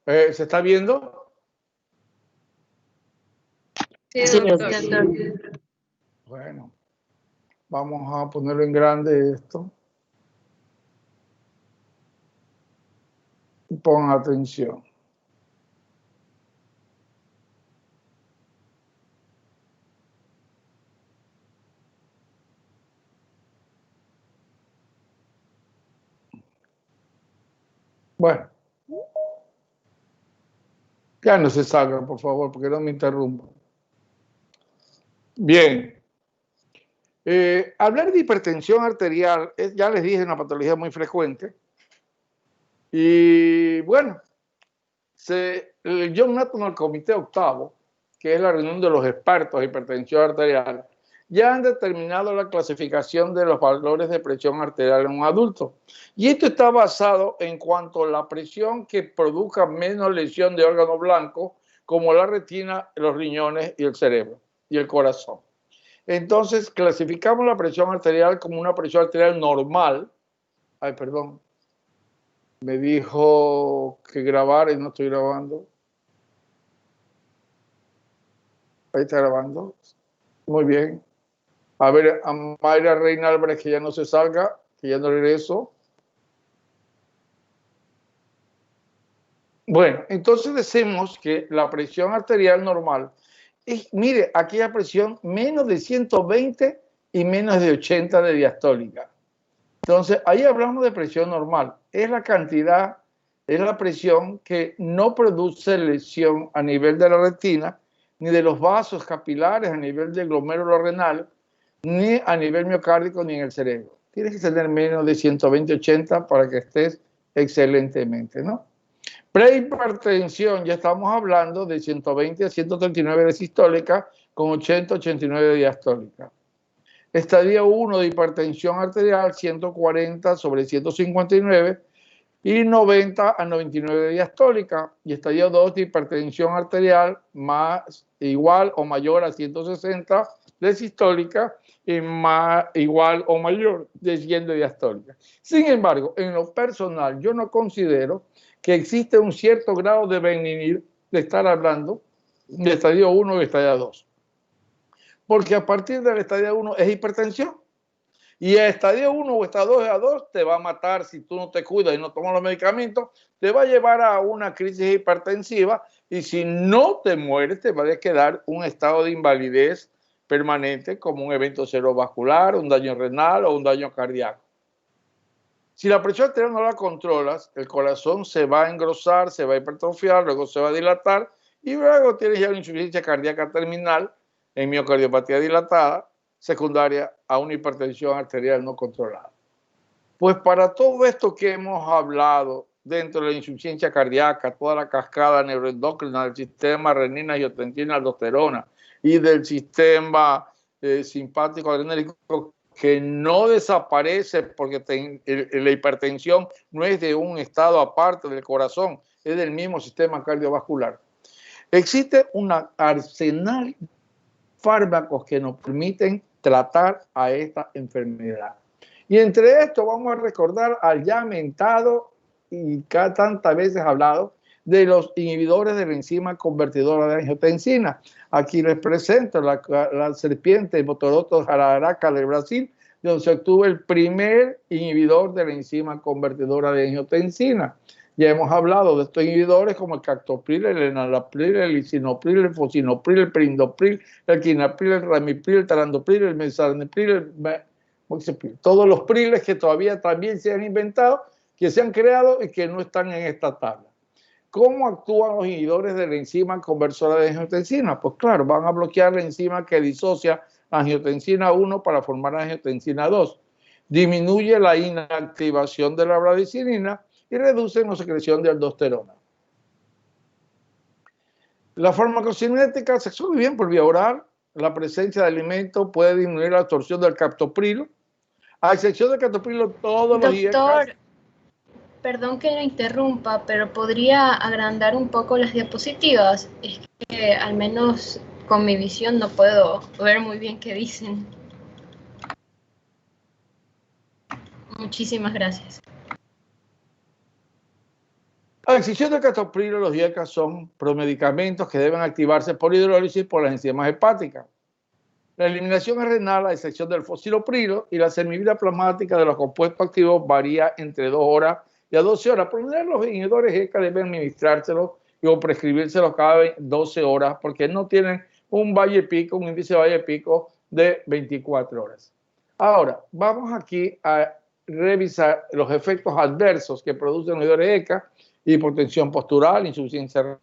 ¿Se está viendo? Sí, doctor. Bueno, vamos a ponerlo en grande esto. Y pongan atención. Bueno, ya no se salgan, por favor, porque no me interrumpan. Bien. Hablar de hipertensión arterial, ya les dije, una patología muy frecuente. Y bueno, el John National Comité Octavo, que es la reunión de los expertos de hipertensión arterial, ya han determinado la clasificación de los valores de presión arterial en un adulto. Y esto está basado en cuanto a la presión que produzca menos lesión de órganos blancos, como la retina, los riñones y el cerebro y el corazón. Entonces, clasificamos la presión arterial como una presión arterial normal. Ay, perdón. Me dijo que grabar y no estoy grabando. Ahí está grabando. Muy bien. A ver, a Mayra Reina Álvarez, que ya no se salga, que ya no regreso. Bueno, entonces decimos que la presión arterial normal es, mire, aquella presión menos de 120 y menos de 80 de diastólica. Entonces, ahí hablamos de presión normal. Es la cantidad, es la presión que no produce lesión a nivel de la retina, ni de los vasos capilares a nivel del glomérulo renal, ni a nivel miocárdico, ni en el cerebro. Tienes que tener menos de 120-80 para que estés excelentemente, ¿no? Prehipertensión, ya estamos hablando de 120 a 139 de sistólica con 80-89 de diastólica. Estadio 1 de hipertensión arterial, 140 sobre 159 y 90 a 99 de diastólica. Y estadio 2 de hipertensión arterial, más igual o mayor a 160 de sistólica y más igual o mayor de 100 de diastólica. Sin embargo, en lo personal, yo no considero que existe un cierto grado de benignitud de estar hablando de estadio 1 y estadio 2. Porque a partir del estadio 1 es hipertensión. Y el estadio 1 o estadio 2 a 2 te va a matar si tú no te cuidas y no tomas los medicamentos, te va a llevar a una crisis hipertensiva y si no te mueres te va a quedar un estado de invalidez permanente como un evento cerebrovascular, un daño renal o un daño cardíaco. Si la presión arterial no la controlas, el corazón se va a engrosar, se va a hipertrofiar, luego se va a dilatar y luego tienes ya una insuficiencia cardíaca terminal en miocardiopatía dilatada, secundaria a una hipertensión arterial no controlada. Pues para todo esto que hemos hablado dentro de la insuficiencia cardíaca, toda la cascada neuroendocrina del sistema renina, angiotensina, aldosterona y del sistema simpático adrenérgico que no desaparece porque la hipertensión no es de un estado aparte del corazón, es del mismo sistema cardiovascular. Existe un arsenal de fármacos que nos permiten tratar a esta enfermedad. Y entre esto vamos a recordar al ya mentado y tantas veces hablado de los inhibidores de la enzima convertidora de angiotensina. Aquí les presento la serpiente Botoroto jararaca de Brasil, donde se obtuvo el primer inhibidor de la enzima convertidora de angiotensina. Ya hemos hablado de estos inhibidores como el captopril, el enalapril, el lisinopril, el fosinopril, el perindopril, el quinapril, el ramipril, el tarandopril, el mesanepril, el moxepril. Todos los priles que todavía también se han inventado, que se han creado y que no están en esta tabla. ¿Cómo actúan los inhibidores de la enzima conversora de angiotensina? Pues claro, van a bloquear la enzima que disocia angiotensina 1 para formar angiotensina 2. Disminuye la inactivación de la bradicinina y reducen la secreción de aldosterona. La farmacocinética se absorbe bien por vía oral. La presencia de alimentos puede disminuir la absorción del captoprilo. A excepción del captoprilo, todos los IECAS... Doctor, perdón que lo interrumpa, pero ¿podría agrandar un poco las diapositivas? Es que al menos con mi visión no puedo ver muy bien qué dicen. Muchísimas gracias. La excisión de captoprilo y los IECA son promedicamentos que deben activarse por hidrólisis por las enzimas hepáticas. La eliminación es renal a excepción del fosfiloprilo y la semivida plasmática de los compuestos activos varía entre 2 horas y a 12 horas. Por lo general, los inhibidores ECA deben administrárselos o prescribírselos cada 12 horas porque no tienen un valle pico, un índice de valle pico de 24 horas. Ahora, vamos aquí a revisar los efectos adversos que producen los inhibidores ECA: hipotensión postural, insuficiencia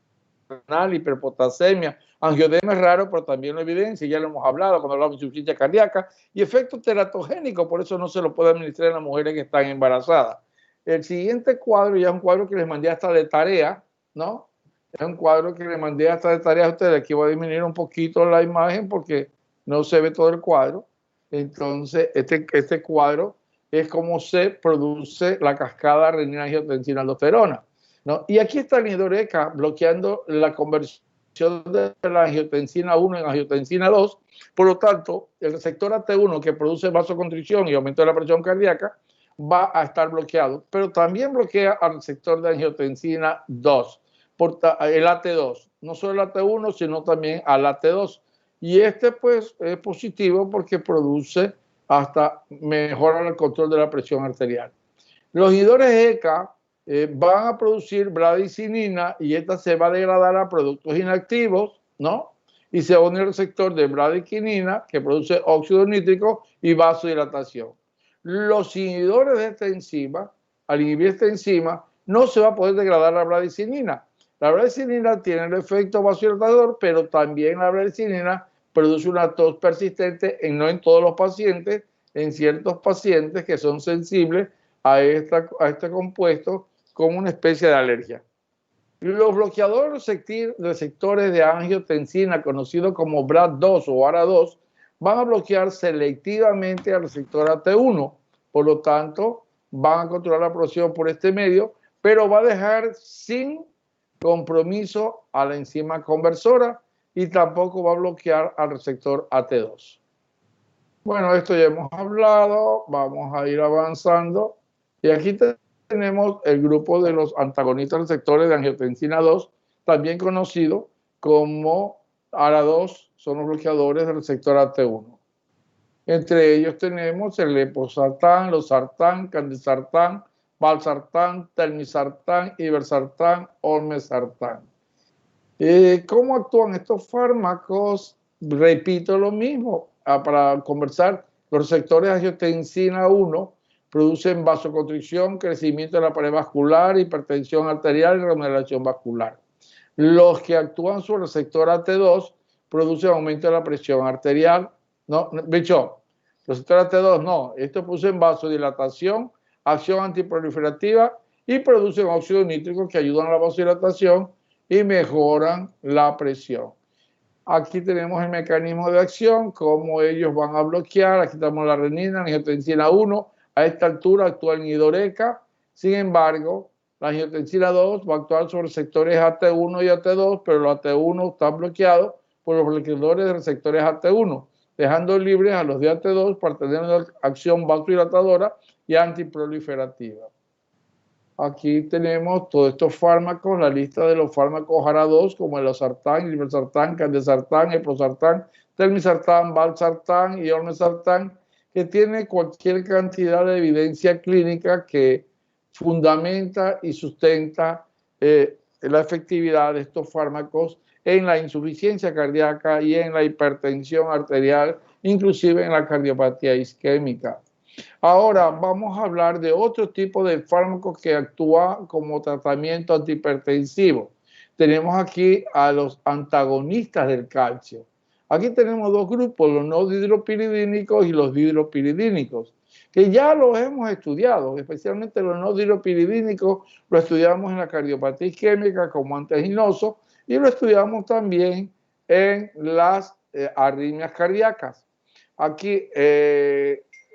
renal, hiperpotasemia, angioedema es raro, pero también lo evidencia, ya lo hemos hablado cuando hablamos de insuficiencia cardíaca, y efecto teratogénico, por eso no se lo puede administrar en las mujeres que están embarazadas. El siguiente cuadro ya es un cuadro que les mandé hasta de tarea, ¿no? Es un cuadro que les mandé hasta de tarea a ustedes. Aquí voy a disminuir un poquito la imagen porque no se ve todo el cuadro. Entonces, este cuadro es cómo se produce la cascada renina-angiotensina-aldosterona, ¿no? Y aquí está el inhibidor ECA bloqueando la conversión de la angiotensina 1 en angiotensina 2. Por lo tanto, el receptor AT1 que produce vasoconstricción y aumento de la presión cardíaca va a estar bloqueado, pero también bloquea al receptor de angiotensina 2, el AT2, no solo el AT1, sino también al AT2. Y este pues es positivo porque produce hasta mejorar el control de la presión arterial. Los inhibidores ECA van a producir bradicinina y esta se va a degradar a productos inactivos, ¿no? Y se une el receptor de bradiquinina que produce óxido nítrico y vasodilatación. Los inhibidores de esta enzima, al inhibir esta enzima, no se va a poder degradar la bradicinina. La bradicinina tiene el efecto vasodilatador, pero también la bradicinina produce una tos persistente, no en todos los pacientes, en ciertos pacientes que son sensibles a este compuesto como una especie de alergia. Los bloqueadores receptores de angiotensina, conocidos como BRAD2 o ARA2, van a bloquear selectivamente al receptor AT1, por lo tanto, van a controlar la producción por este medio, pero va a dejar sin compromiso a la enzima conversora y tampoco va a bloquear al receptor AT2. Bueno, esto ya hemos hablado, vamos a ir avanzando. Y aquí tenemos el grupo de los antagonistas receptores de angiotensina 2, también conocido como ARA2, son los bloqueadores del receptor AT1. Entre ellos tenemos el leposartán, losartán, candesartán, valsartán, telmisartán, ibersartán, olmesartán. ¿Cómo actúan estos fármacos? Repito lo mismo, para conversar. Los receptores de angiotensina 1 producen vasoconstricción, crecimiento de la pared vascular, hipertensión arterial y remodelación vascular. Los que actúan sobre el receptor AT2 producen aumento de la presión arterial. No, bicho, el receptor AT2 no. Estos producen vasodilatación, acción antiproliferativa y producen óxido nítrico que ayudan a la vasodilatación y mejoran la presión. Aquí tenemos el mecanismo de acción, cómo ellos van a bloquear. Aquí tenemos la renina, la angiotensina 1. A esta altura actúa el inhibidor ECA. Sin embargo, la angiotensina 2 va a actuar sobre receptores AT1 y AT2, pero los AT1 están bloqueados por los bloqueadores de receptores AT1, dejando libres a los de AT2 para tener una acción vasodilatadora y antiproliferativa. Aquí tenemos todos estos fármacos, la lista de los fármacos ARA2, como el losartán, ibersartán, candesartán, eplosartán, telmisartán, valsartán y olmesartán, que tiene cualquier cantidad de evidencia clínica que fundamenta y sustenta la efectividad de estos fármacos en la insuficiencia cardíaca y en la hipertensión arterial, inclusive en la cardiopatía isquémica. Ahora vamos a hablar de otro tipo de fármacos que actúa como tratamiento antihipertensivo. Tenemos aquí a los antagonistas del calcio. Aquí tenemos dos grupos, los no dihidropiridínicos y los dihidropiridínicos, que ya los hemos estudiado, especialmente los no dihidropiridínicos lo estudiamos en la cardiopatía isquémica como anteginoso y lo estudiamos también en las arritmias cardíacas. Aquí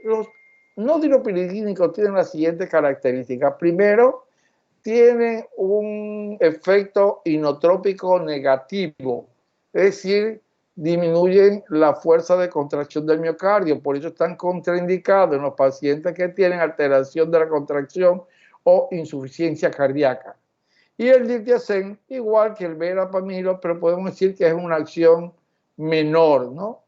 los no dihidropiridínicos tienen las siguientes características. Primero, tienen un efecto inotrópico negativo, es decir, disminuyen la fuerza de contracción del miocardio, por eso están contraindicados en los pacientes que tienen alteración de la contracción o insuficiencia cardíaca. Y el diltiazem, igual que el verapamilo, pero podemos decir que es una acción menor, ¿no?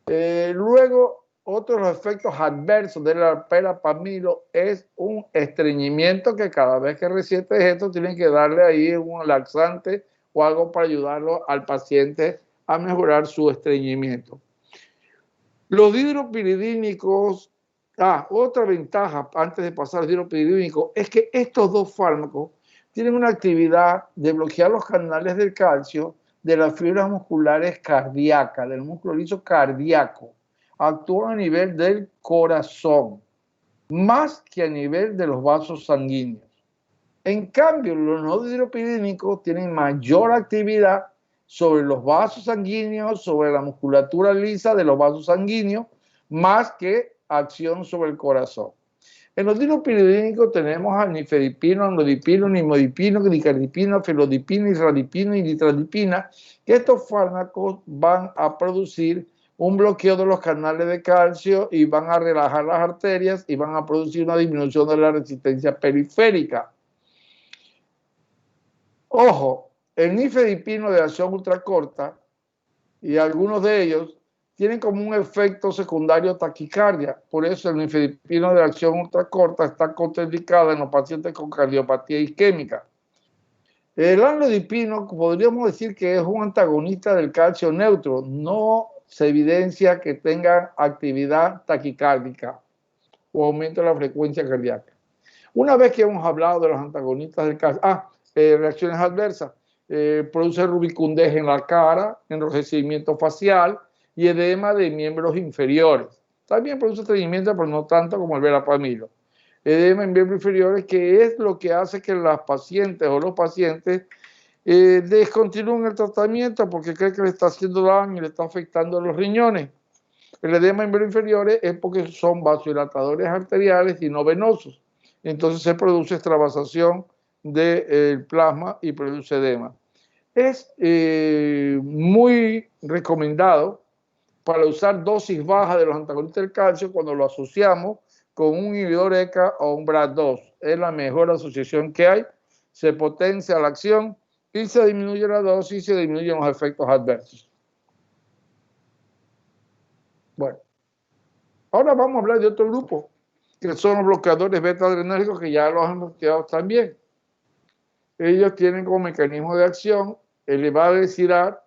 Luego, otro de los efectos adversos del verapamilo es un estreñimiento, que cada vez que resientes esto tienen que darle ahí un laxante o algo para ayudarlo al paciente a mejorar su estreñimiento. Los dihidropiridínicos, otra ventaja antes de pasar al dihidropiridínico es que estos dos fármacos tienen una actividad de bloquear los canales del calcio de las fibras musculares cardíacas, del músculo liso cardíaco. Actúan a nivel del corazón, más que a nivel de los vasos sanguíneos. En cambio, los no dihidropiridínicos tienen mayor actividad sobre los vasos sanguíneos, sobre la musculatura lisa de los vasos sanguíneos, más que acción sobre el corazón. En los dihidropiridínicos tenemos a nifedipino, amlodipino, nimodipino, dicardipina, felodipina, isradipina y nitradipina, que estos fármacos van a producir un bloqueo de los canales de calcio y van a relajar las arterias y van a producir una disminución de la resistencia periférica. Ojo, el nifedipino de acción ultracorta y algunos de ellos tienen como un efecto secundario taquicardia. Por eso el nifedipino de acción ultracorta está contraindicado en los pacientes con cardiopatía isquémica. El amlodipino podríamos decir que es un antagonista del calcio neutro. No se evidencia que tenga actividad taquicárdica o aumento de la frecuencia cardíaca. Una vez que hemos hablado de los antagonistas del calcio, reacciones adversas, produce rubicundez en la cara, enrojecimiento facial y edema de miembros inferiores. También produce estreñimiento, pero no tanto como el verapamilo. Edema en miembros inferiores, que es lo que hace que las pacientes o los pacientes descontinúen el tratamiento porque creen que le está haciendo daño y le está afectando los riñones. El edema en miembros inferiores es porque son vasodilatadores arteriales y no venosos. Entonces se produce extravasación del plasma y produce edema. Es muy recomendado para usar dosis bajas de los antagonistas del calcio cuando lo asociamos con un inhibidor ECA o un BRAF2. Es la mejor asociación que hay. Se potencia la acción y se disminuye la dosis y se disminuyen los efectos adversos. Bueno, ahora vamos a hablar de otro grupo, que son los bloqueadores beta-adrenérgicos, que ya los hemos estudiado también. Ellos tienen como mecanismo de acción elevada densidad.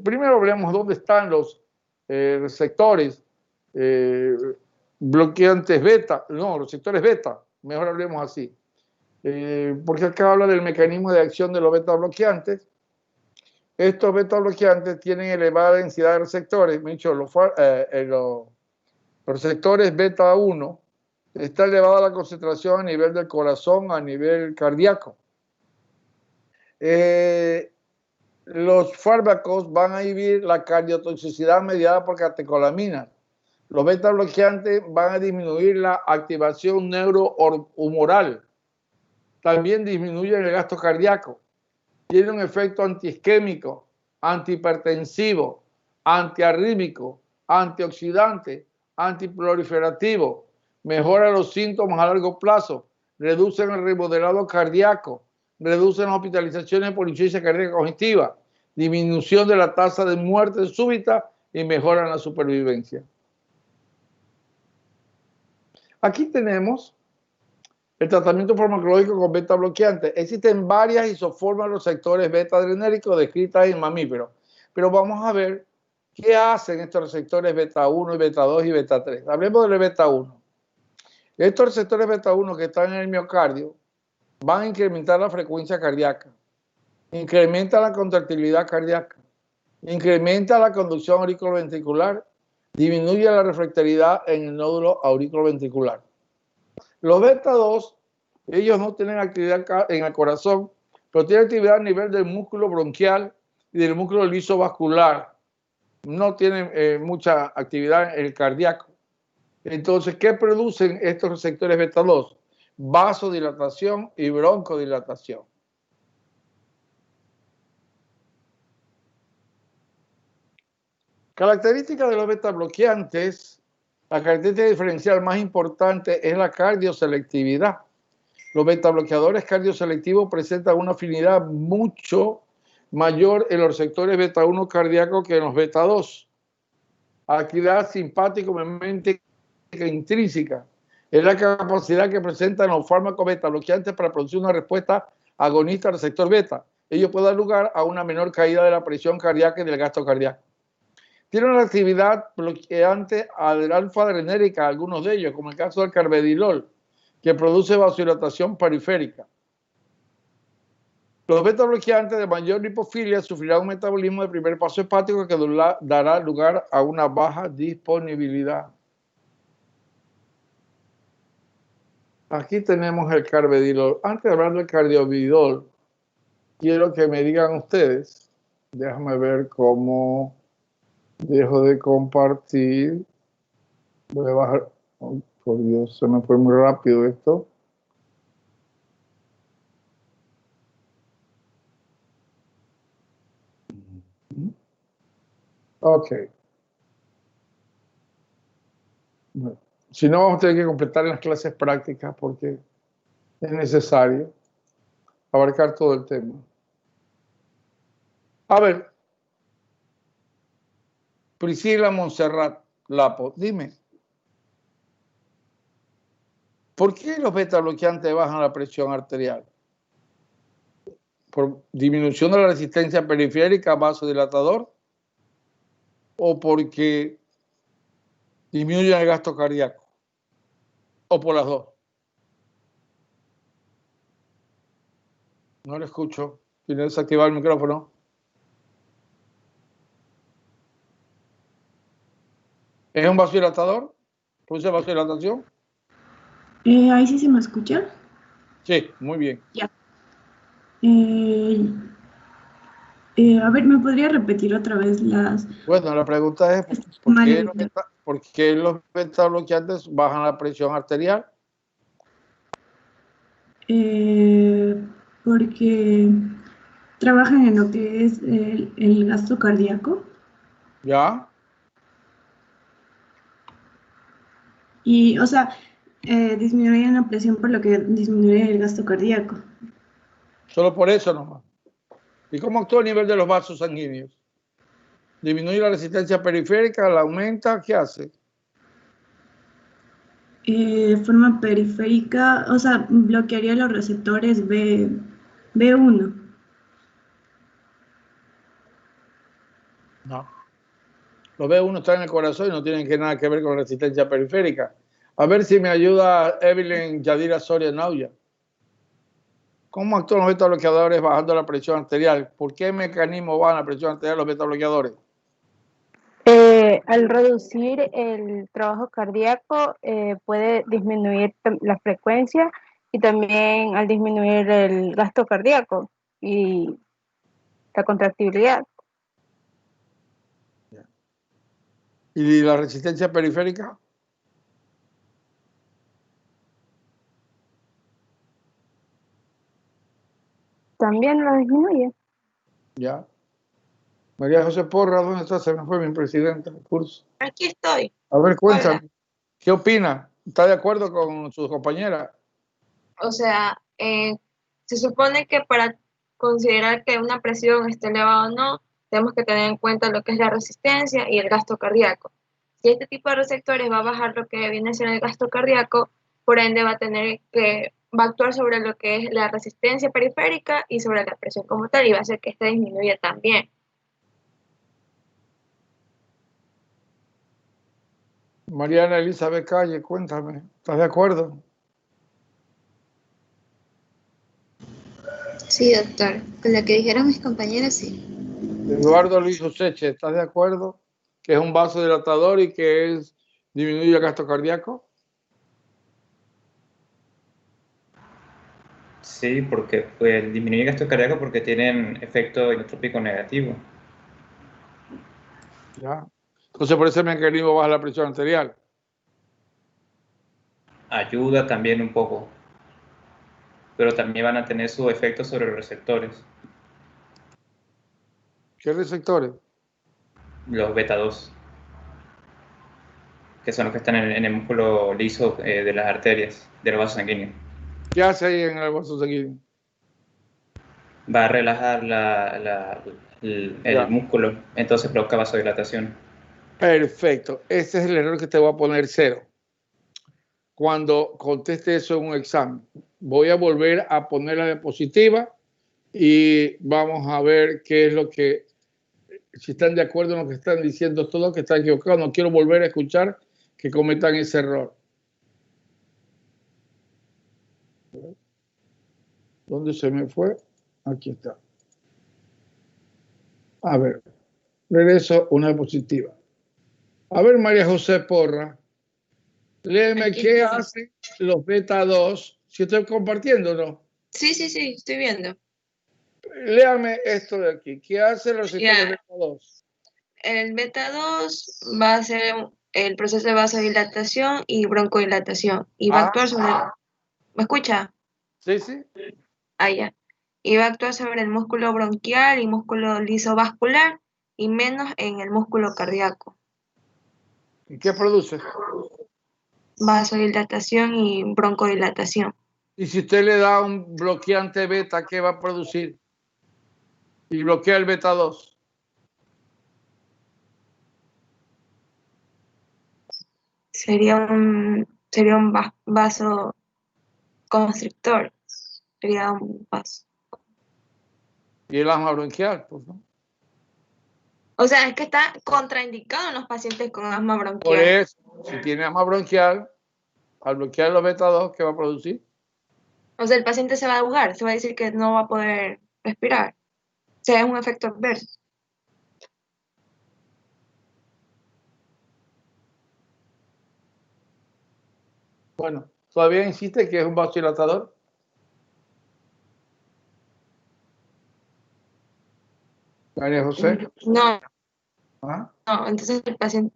Primero hablemos dónde están los receptores bloqueantes beta, no, los receptores beta, mejor hablemos así. Porque acá habla del mecanismo de acción de los beta bloqueantes. Estos beta bloqueantes tienen elevada densidad de receptores. Me he dicho, los receptores beta 1 está elevada la concentración a nivel del corazón, a nivel cardíaco. Los fármacos van a inhibir la cardiotoxicidad mediada por catecolaminas. Los beta bloqueantes van a disminuir la activación neurohumoral. También disminuyen el gasto cardíaco. Tiene un efecto antiisquémico, antihipertensivo, antiarrítmico, antioxidante, antiproliferativo. Mejora los síntomas a largo plazo. Reducen el remodelado cardíaco. Reducen las hospitalizaciones por insuficiencia cardíaca congestiva. Disminución de la tasa de muerte súbita y mejoran la supervivencia. Aquí tenemos el tratamiento farmacológico con beta bloqueantes. Existen varias isoformas de los receptores beta adrenérgicos descritas en mamíferos, pero vamos a ver qué hacen estos receptores beta 1 y beta 2 y beta 3. Hablemos del beta 1. Estos receptores beta 1 que están en el miocardio van a incrementar la frecuencia cardíaca, incrementa la contractilidad cardíaca, incrementa la conducción auriculoventricular, disminuye la refractariedad en el nódulo auriculoventricular. Los beta 2, ellos no tienen actividad en el corazón, pero tienen actividad a nivel del músculo bronquial y del músculo liso vascular. No tienen mucha actividad en el cardíaco. Entonces, ¿qué producen estos receptores beta 2? Vasodilatación y broncodilatación. Características de los beta bloqueantes. La característica diferencial más importante es la cardioselectividad. Los beta-bloqueadores cardioselectivos presentan una afinidad mucho mayor en los receptores beta 1 cardíacos que en los beta 2. Actividad simpático-mimética intrínseca es la capacidad que presentan los fármacos beta bloqueantes para producir una respuesta agonista al receptor beta. Ello puede dar lugar a una menor caída de la presión cardíaca y del gasto cardíaco. Tienen una actividad bloqueante al alfa-adrenérgica, algunos de ellos, como el caso del carvedilol, que produce vasodilatación periférica. Los beta bloqueantes de mayor lipofilia sufrirán un metabolismo de primer paso hepático que dará lugar a una baja disponibilidad. Aquí tenemos el carvedilol. Antes de hablar del cardiovidol, quiero que me digan ustedes, déjame ver cómo dejo de compartir. Voy a bajar. Oh, por Dios, se me fue muy rápido esto. Ok. Si no, vamos a tener que completar en las clases prácticas porque es necesario abarcar todo el tema. A ver, Priscila Montserrat Lapo, dime, ¿por qué los beta bloqueantes bajan la presión arterial? ¿Por disminución de la resistencia periférica vasodilatador? ¿O porque disminuyen el gasto cardíaco? ¿O por las dos? No le escucho. Tiene que desactivar el micrófono. ¿Es un vasodilatador? ¿Produce vasodilatación? Ahí sí se me escucha. Sí, muy bien. Ya. A ver, ¿me podría repetir otra vez las? Bueno, la pregunta es, ¿por qué los beta bloqueantes bajan la presión arterial? Porque trabajan en lo que es el gasto cardíaco. ¿Ya? Y, o sea, disminuyen la presión por lo que disminuye el gasto cardíaco. Solo por eso nomás. ¿Y cómo actúa a nivel de los vasos sanguíneos? ¿Disminuye la resistencia periférica? ¿La aumenta? ¿Qué hace? Forma periférica, o sea, bloquearía los receptores B1. No. Los B1 están en el corazón y no tienen nada que ver con la resistencia periférica. A ver si me ayuda Evelyn Yadira Soria Nauya. ¿Cómo actúan los beta bloqueadores bajando la presión arterial? ¿Por qué mecanismo bajan la presión arterial los beta bloqueadores? Al reducir el trabajo cardíaco puede disminuir la frecuencia y también al disminuir el gasto cardíaco y la contractibilidad. ¿Y la resistencia periférica? También lo disminuye. Ya. María José Porra, ¿dónde está? Se me fue mi presidenta del curso. Aquí estoy. A ver, cuéntame. Hola. ¿Qué opina? ¿Está de acuerdo con su compañera? O sea, se supone que para considerar que una presión esté elevada o no, tenemos que tener en cuenta lo que es la resistencia y el gasto cardíaco. Si este tipo de receptores va a bajar lo que viene a ser el gasto cardíaco, por ende va a actuar sobre lo que es la resistencia periférica y sobre la presión como tal, y va a hacer que esta disminuya también. Mariana Elizabeth Calle, cuéntame, ¿estás de acuerdo? Sí, doctor. Con lo que dijeron mis compañeros, sí. Eduardo Luis Oseche, ¿estás de acuerdo? Que es un vasodilatador y que disminuye el gasto cardíaco. Sí, porque pues, disminuye el gasto cardíaco porque tienen efecto inotrópico negativo. Ya. Entonces, por ese mecanismo baja la presión arterial. Ayuda también un poco, pero también van a tener su efecto sobre los receptores, ¿Qué receptores? los beta 2, que son los que están en el músculo liso de las arterias, de los vasos sanguíneos. ¿Qué hace ahí en el vaso sanguíneo? Va a relajar el Ya. músculo, entonces provoca vasodilatación. Perfecto. Ese es el error que te voy a poner 0. Cuando conteste eso en un examen, voy a volver a poner la diapositiva y vamos a ver qué es lo que, si están de acuerdo en lo que están diciendo todos, que están equivocados. No quiero volver a escuchar que cometan ese error. ¿Dónde se me fue? Aquí está. A ver, regreso una diapositiva. A ver, María José Porra, léeme Aquí qué estoy. hacen los beta 2. Si estoy compartiendo, ¿no? Sí, estoy viendo. Léame esto de aquí. ¿Qué hacen los receptores Ya. beta 2? El beta 2 va a ser el proceso de vasodilatación y broncodilatación. Y va a actuar sobre... ¿Me escucha? Sí, sí. Ah, ya. Y va a actuar sobre el músculo bronquial y músculo lisovascular y menos en el músculo cardíaco. ¿Y qué produce? Vasodilatación y broncodilatación. Y si usted le da un bloqueante beta, ¿qué va a producir? Y bloquea el beta 2. Sería un vasoconstrictor. Sería un vaso. Y el asma bronquial, pues, ¿no? O sea, es que está contraindicado en los pacientes con asma Por bronquial. eso, si tiene asma bronquial, al bloquear los beta 2, ¿qué va a producir? O sea, el paciente se va a ahogar, se va a decir que no va a poder respirar. O sea, es un efecto adverso. Bueno, todavía insiste que es un vasodilatador. María José. No, ¿Ah? no, entonces el paciente...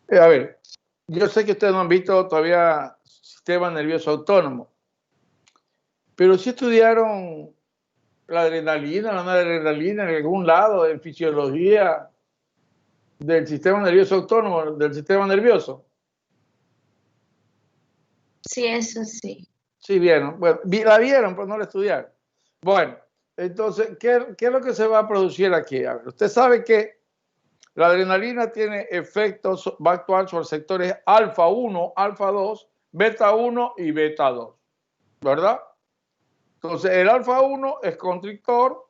A ver, yo sé que ustedes no han visto todavía sistema nervioso autónomo, pero sí estudiaron la adrenalina, la noradrenalina en algún lado, en fisiología del sistema nervioso autónomo, del sistema nervioso. Sí, eso sí. Sí, vieron. Bueno, la vieron, pero no la estudiaron. Bueno, entonces, ¿qué es lo que se va a producir aquí? A ver, usted sabe que la adrenalina tiene efectos, va a actuar sobre sectores alfa 1, alfa 2, beta 1 y beta 2, ¿verdad? Entonces, el alfa 1 es constrictor,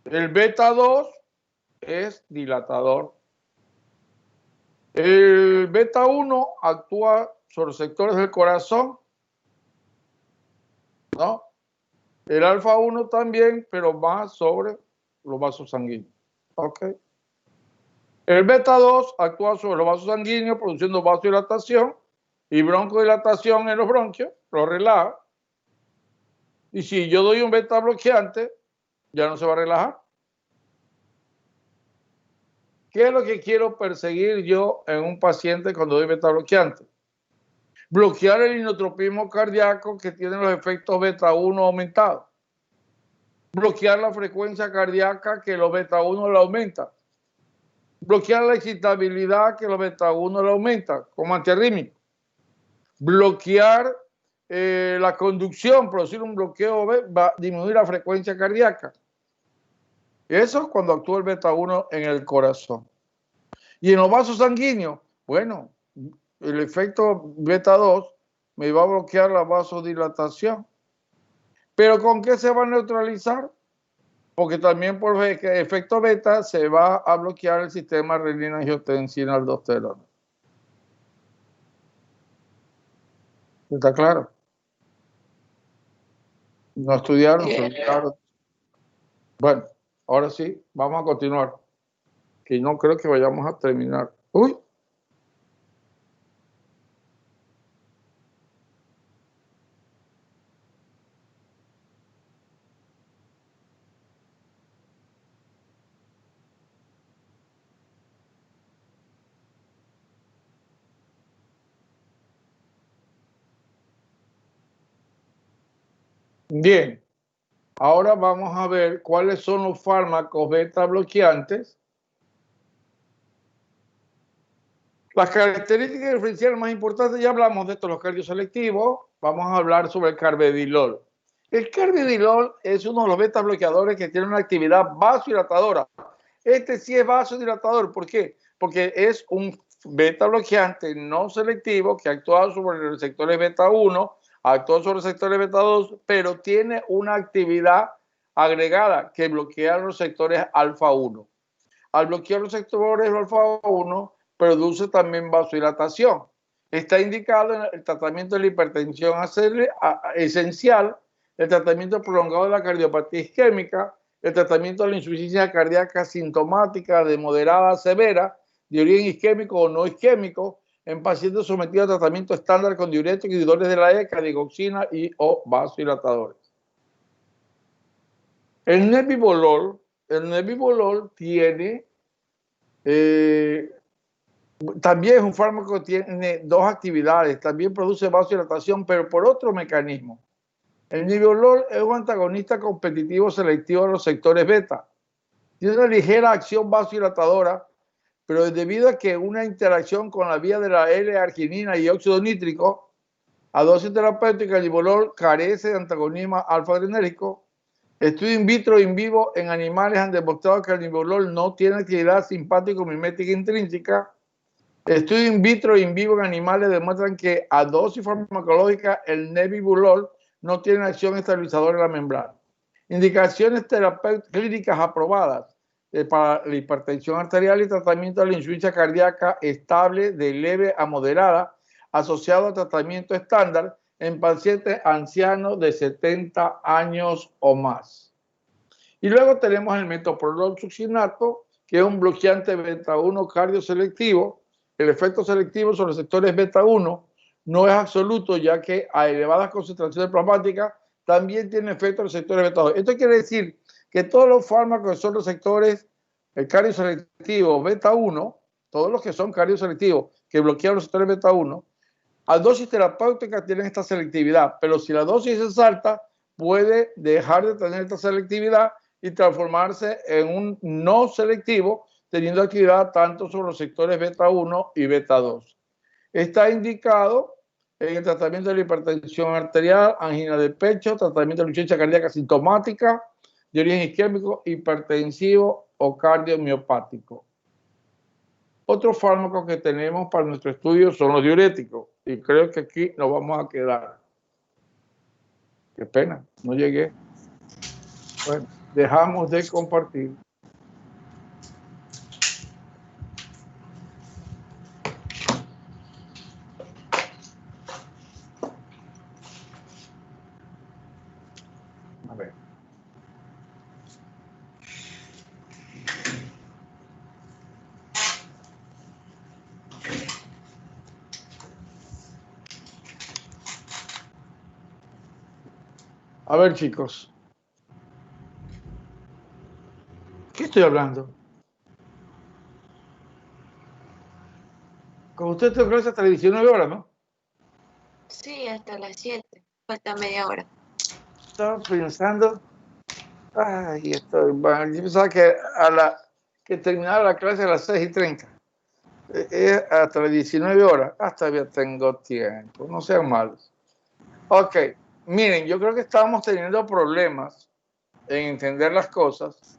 el beta 2 es dilatador. El beta 1 actúa sobre sectores del corazón, ¿no? El alfa 1 también, pero más sobre los vasos sanguíneos. ¿Ok? El beta 2 actúa sobre los vasos sanguíneos, produciendo vasodilatación y broncodilatación en los bronquios, lo relaja. Y si yo doy un beta bloqueante, ya no se va a relajar. ¿Qué es lo que quiero perseguir yo en un paciente cuando doy beta bloqueante? Bloquear el inotropismo cardíaco que tiene los efectos beta 1 aumentados. Bloquear la frecuencia cardíaca que los beta 1 la aumenta. Bloquear la excitabilidad que los beta 1 la aumenta como antiarrítmico. Bloquear la conducción, producir un bloqueo, va a disminuir la frecuencia cardíaca. Eso es cuando actúa el beta 1 en el corazón. Y en los vasos sanguíneos, bueno, el efecto beta 2 me va a bloquear la vasodilatación. ¿Pero con qué se va a neutralizar? Porque también por efecto beta se va a bloquear el sistema renina-angiotensina-aldosterona. ¿Está claro? No estudiaron, se olvidaron. Bueno, ahora sí, vamos a continuar. Que no creo que vayamos a terminar. Uy. Bien, ahora vamos a ver cuáles son los fármacos beta bloqueantes Las características diferenciales más importantes, ya hablamos de esto, los cardioselectivos. Vamos a hablar sobre el carvedilol. El carvedilol es uno de los beta bloqueadores que tiene una actividad vasodilatadora. Este sí es vasodilatador. ¿Por qué? Porque es un beta bloqueante no selectivo que actúa sobre los receptores beta 1, actúa sobre los receptores beta 2, pero tiene una actividad agregada que bloquea los receptores alfa 1. Al bloquear los receptores alfa 1, produce también vasodilatación. Está indicado en el tratamiento de la hipertensión esencial, el tratamiento prolongado de la cardiopatía isquémica, el tratamiento de la insuficiencia cardíaca sintomática de moderada a severa, de origen isquémico o no isquémico, en pacientes sometidos a tratamiento estándar con diuréticos, inhibidores de la ECA, digoxina y o vasodilatadores. El nebivolol tiene, también es un fármaco que tiene dos actividades, también produce vasodilatación, pero por otro mecanismo. El nebivolol es un antagonista competitivo selectivo de los sectores beta. Tiene una ligera acción vasodilatadora, pero debido a que una interacción con la vía de la L-arginina y óxido nítrico, a dosis terapéutica, el nebivolol carece de antagonismo alfa-adrenérgico. Estudios in vitro e in vivo en animales han demostrado que el nebivolol no tiene actividad simpático-mimética intrínseca. Estudios in vitro e in vivo en animales demuestran que a dosis farmacológica el nebivolol no tiene acción estabilizadora en la membrana. Indicaciones terapéuticas clínicas aprobadas para la hipertensión arterial y tratamiento de la insuficiencia cardíaca estable de leve a moderada, asociado a tratamiento estándar en pacientes ancianos de 70 años o más. Y luego tenemos el metoprolol succinato, que es un bloqueante beta 1 cardioselectivo. El efecto selectivo sobre receptores beta 1 no es absoluto, ya que a elevadas concentraciones plasmáticas también tiene efecto receptores beta 2. Esto quiere decir que todos los fármacos que son receptores cardioselectivos beta 1, todos los que son cardioselectivos que bloquean los receptores beta 1, a dosis terapéutica tienen esta selectividad, pero si la dosis es alta, puede dejar de tener esta selectividad y transformarse en un no selectivo, teniendo actividad tanto sobre los sectores beta 1 y beta 2. Está indicado en el tratamiento de la hipertensión arterial, angina de pecho, tratamiento de la insuficiencia cardíaca sintomática, de origen isquémico, hipertensivo o cardiomiopático. Otro fármaco que tenemos para nuestro estudio son los diuréticos, y creo que aquí nos vamos a quedar. Qué pena, no llegué. Bueno, dejamos de compartir. A ver. A ver, chicos. ¿Qué estoy hablando? Con usted tengo clase hasta las 19 horas, ¿no? Sí, hasta las 7. Falta media hora. Estaba pensando. Ay, estoy. Bueno, yo pensaba que terminaba la clase a las 6:30. Hasta las 19 horas. Hasta todavía tengo tiempo. No sean malos. Ok. Miren, yo creo que estamos teniendo problemas en entender las cosas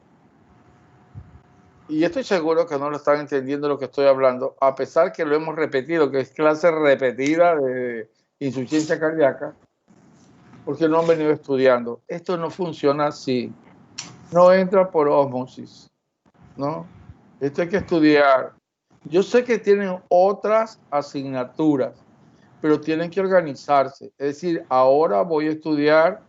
y estoy seguro que no lo están entendiendo lo que estoy hablando, a pesar que lo hemos repetido, que es clase repetida de insuficiencia cardíaca, porque no han venido estudiando. Esto no funciona así, no entra por ósmosis, ¿no? Esto hay que estudiar. Yo sé que tienen otras asignaturas, pero tienen que organizarse. Es decir, ahora voy a estudiar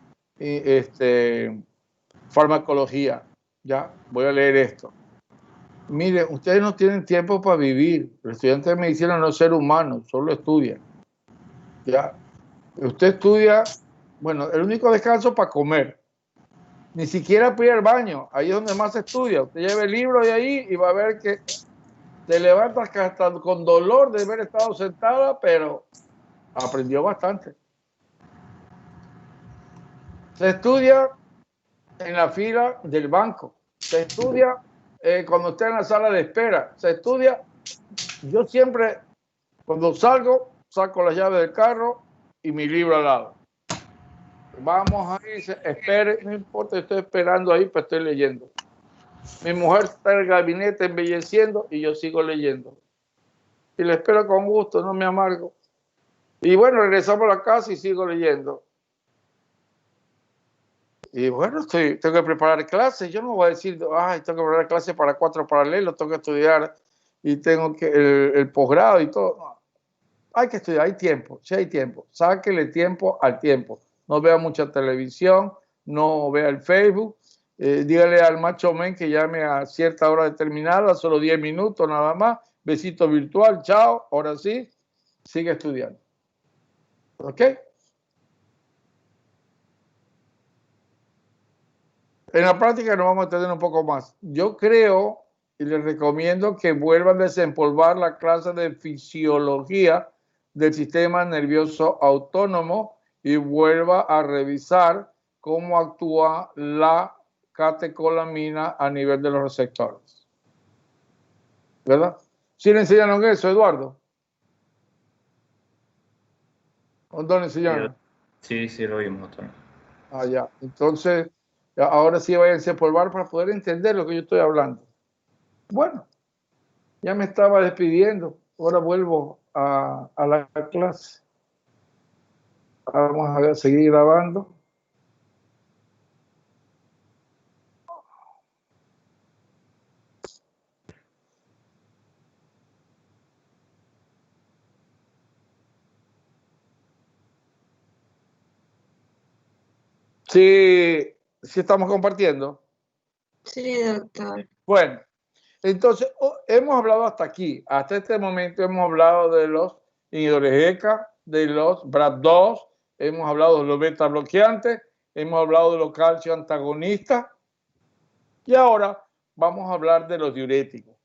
farmacología. Ya, voy a leer esto. Miren, ustedes no tienen tiempo para vivir. Los estudiantes de medicina no es ser humano, solo estudian. Ya. Usted estudia, bueno, el único descanso para comer. Ni siquiera para ir al baño. Ahí es donde más se estudia. Usted lleva el libro de ahí y va a ver que te levantas hasta con dolor de haber estado sentada, pero aprendió bastante. Se estudia en la fila del banco. Se estudia cuando está en la sala de espera. Se estudia. Yo siempre Cuando salgo, saco la llave del carro y mi libro al lado. Vamos ahí, espere, no importa, estoy esperando ahí, pero estoy leyendo. Mi mujer está en el gabinete embelleciendo y yo sigo leyendo. Y le espero con gusto, no me amargo. Y bueno, regresamos a la casa y sigo leyendo. Y bueno, tengo que preparar clases. Yo no voy a decir, ay, tengo que preparar clases para 4 paralelos, tengo que estudiar y tengo que el posgrado y todo. No. Hay que estudiar, hay tiempo, sí hay tiempo. Sáquele tiempo al tiempo. No vea mucha televisión, no vea el Facebook. Dígale al macho men que llame a cierta hora determinada, solo 10 minutos nada más. Besito virtual, chao, ahora sí, sigue estudiando. ¿Ok? En la práctica nos vamos a tener un poco más. Yo creo y les recomiendo que vuelvan a desempolvar la clase de fisiología del sistema nervioso autónomo y vuelva a revisar cómo actúa la catecolamina a nivel de los receptores. ¿Verdad? ¿Sí le enseñaron eso, Eduardo? ¿Dónde le enseñaron? Sí, sí, lo vimos, doctor. Ah, ya. Entonces, ahora sí váyanse a empolvar para poder entender lo que yo estoy hablando. Bueno, ya me estaba despidiendo. Ahora vuelvo a la clase. Vamos a seguir grabando. Sí, sí estamos compartiendo. Sí, doctor. Bueno, entonces hemos hablado hasta aquí. Hasta este momento hemos hablado de los inhibidores ECA, de los BRAF2, hemos hablado de los beta bloqueantes, hemos hablado de los calcio antagonistas y ahora vamos a hablar de los diuréticos.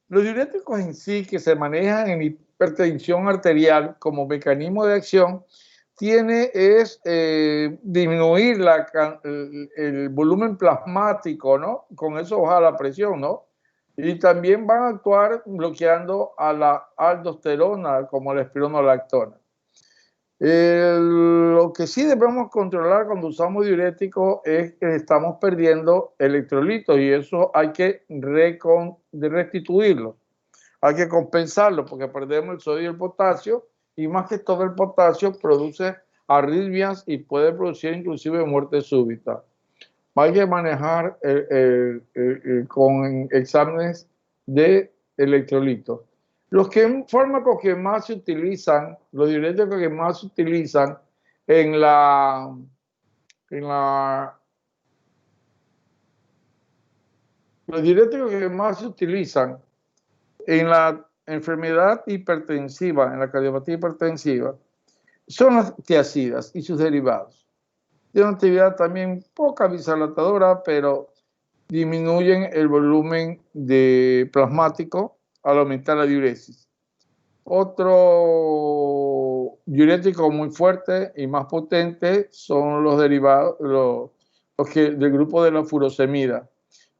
Los diuréticos en sí, que se manejan en hipertensión arterial como mecanismo de acción, es disminuir el volumen plasmático, ¿no? Con eso baja la presión, ¿no? Y también van a actuar bloqueando a la aldosterona, como la espironolactona. Lo que sí debemos controlar cuando usamos diuréticos es que estamos perdiendo electrolitos y eso hay que restituirlo. Hay que compensarlo porque perdemos el sodio y el potasio y más que todo el potasio produce arritmias y puede producir inclusive muerte súbita. Hay que manejar con exámenes de electrolitos. Los fármacos que más se utilizan, los diuréticos que más se utilizan los diuréticos que más se utilizan en la enfermedad hipertensiva, en la cardiopatía hipertensiva, son las tiazidas y sus derivados. Tienen una actividad también poca bisalatadora, pero disminuyen el volumen de plasmático al aumentar la diuresis. Otro diurético muy fuerte y más potente son los derivados, del grupo de la furosemida,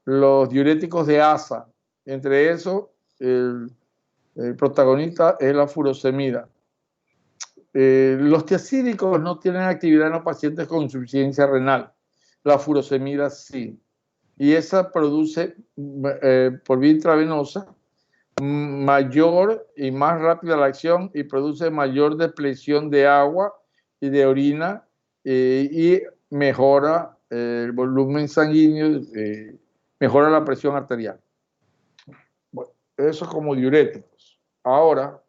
los diuréticos de ASA. Entre esos, el protagonista es la furosemida. Los tiazídicos no tienen actividad en los pacientes con insuficiencia renal. La furosemida sí. Y esa produce por vía intravenosa mayor y más rápida la acción y produce mayor depresión de agua y de orina y mejora el volumen sanguíneo, mejora la presión arterial. Bueno, eso como diuréticos. Ahora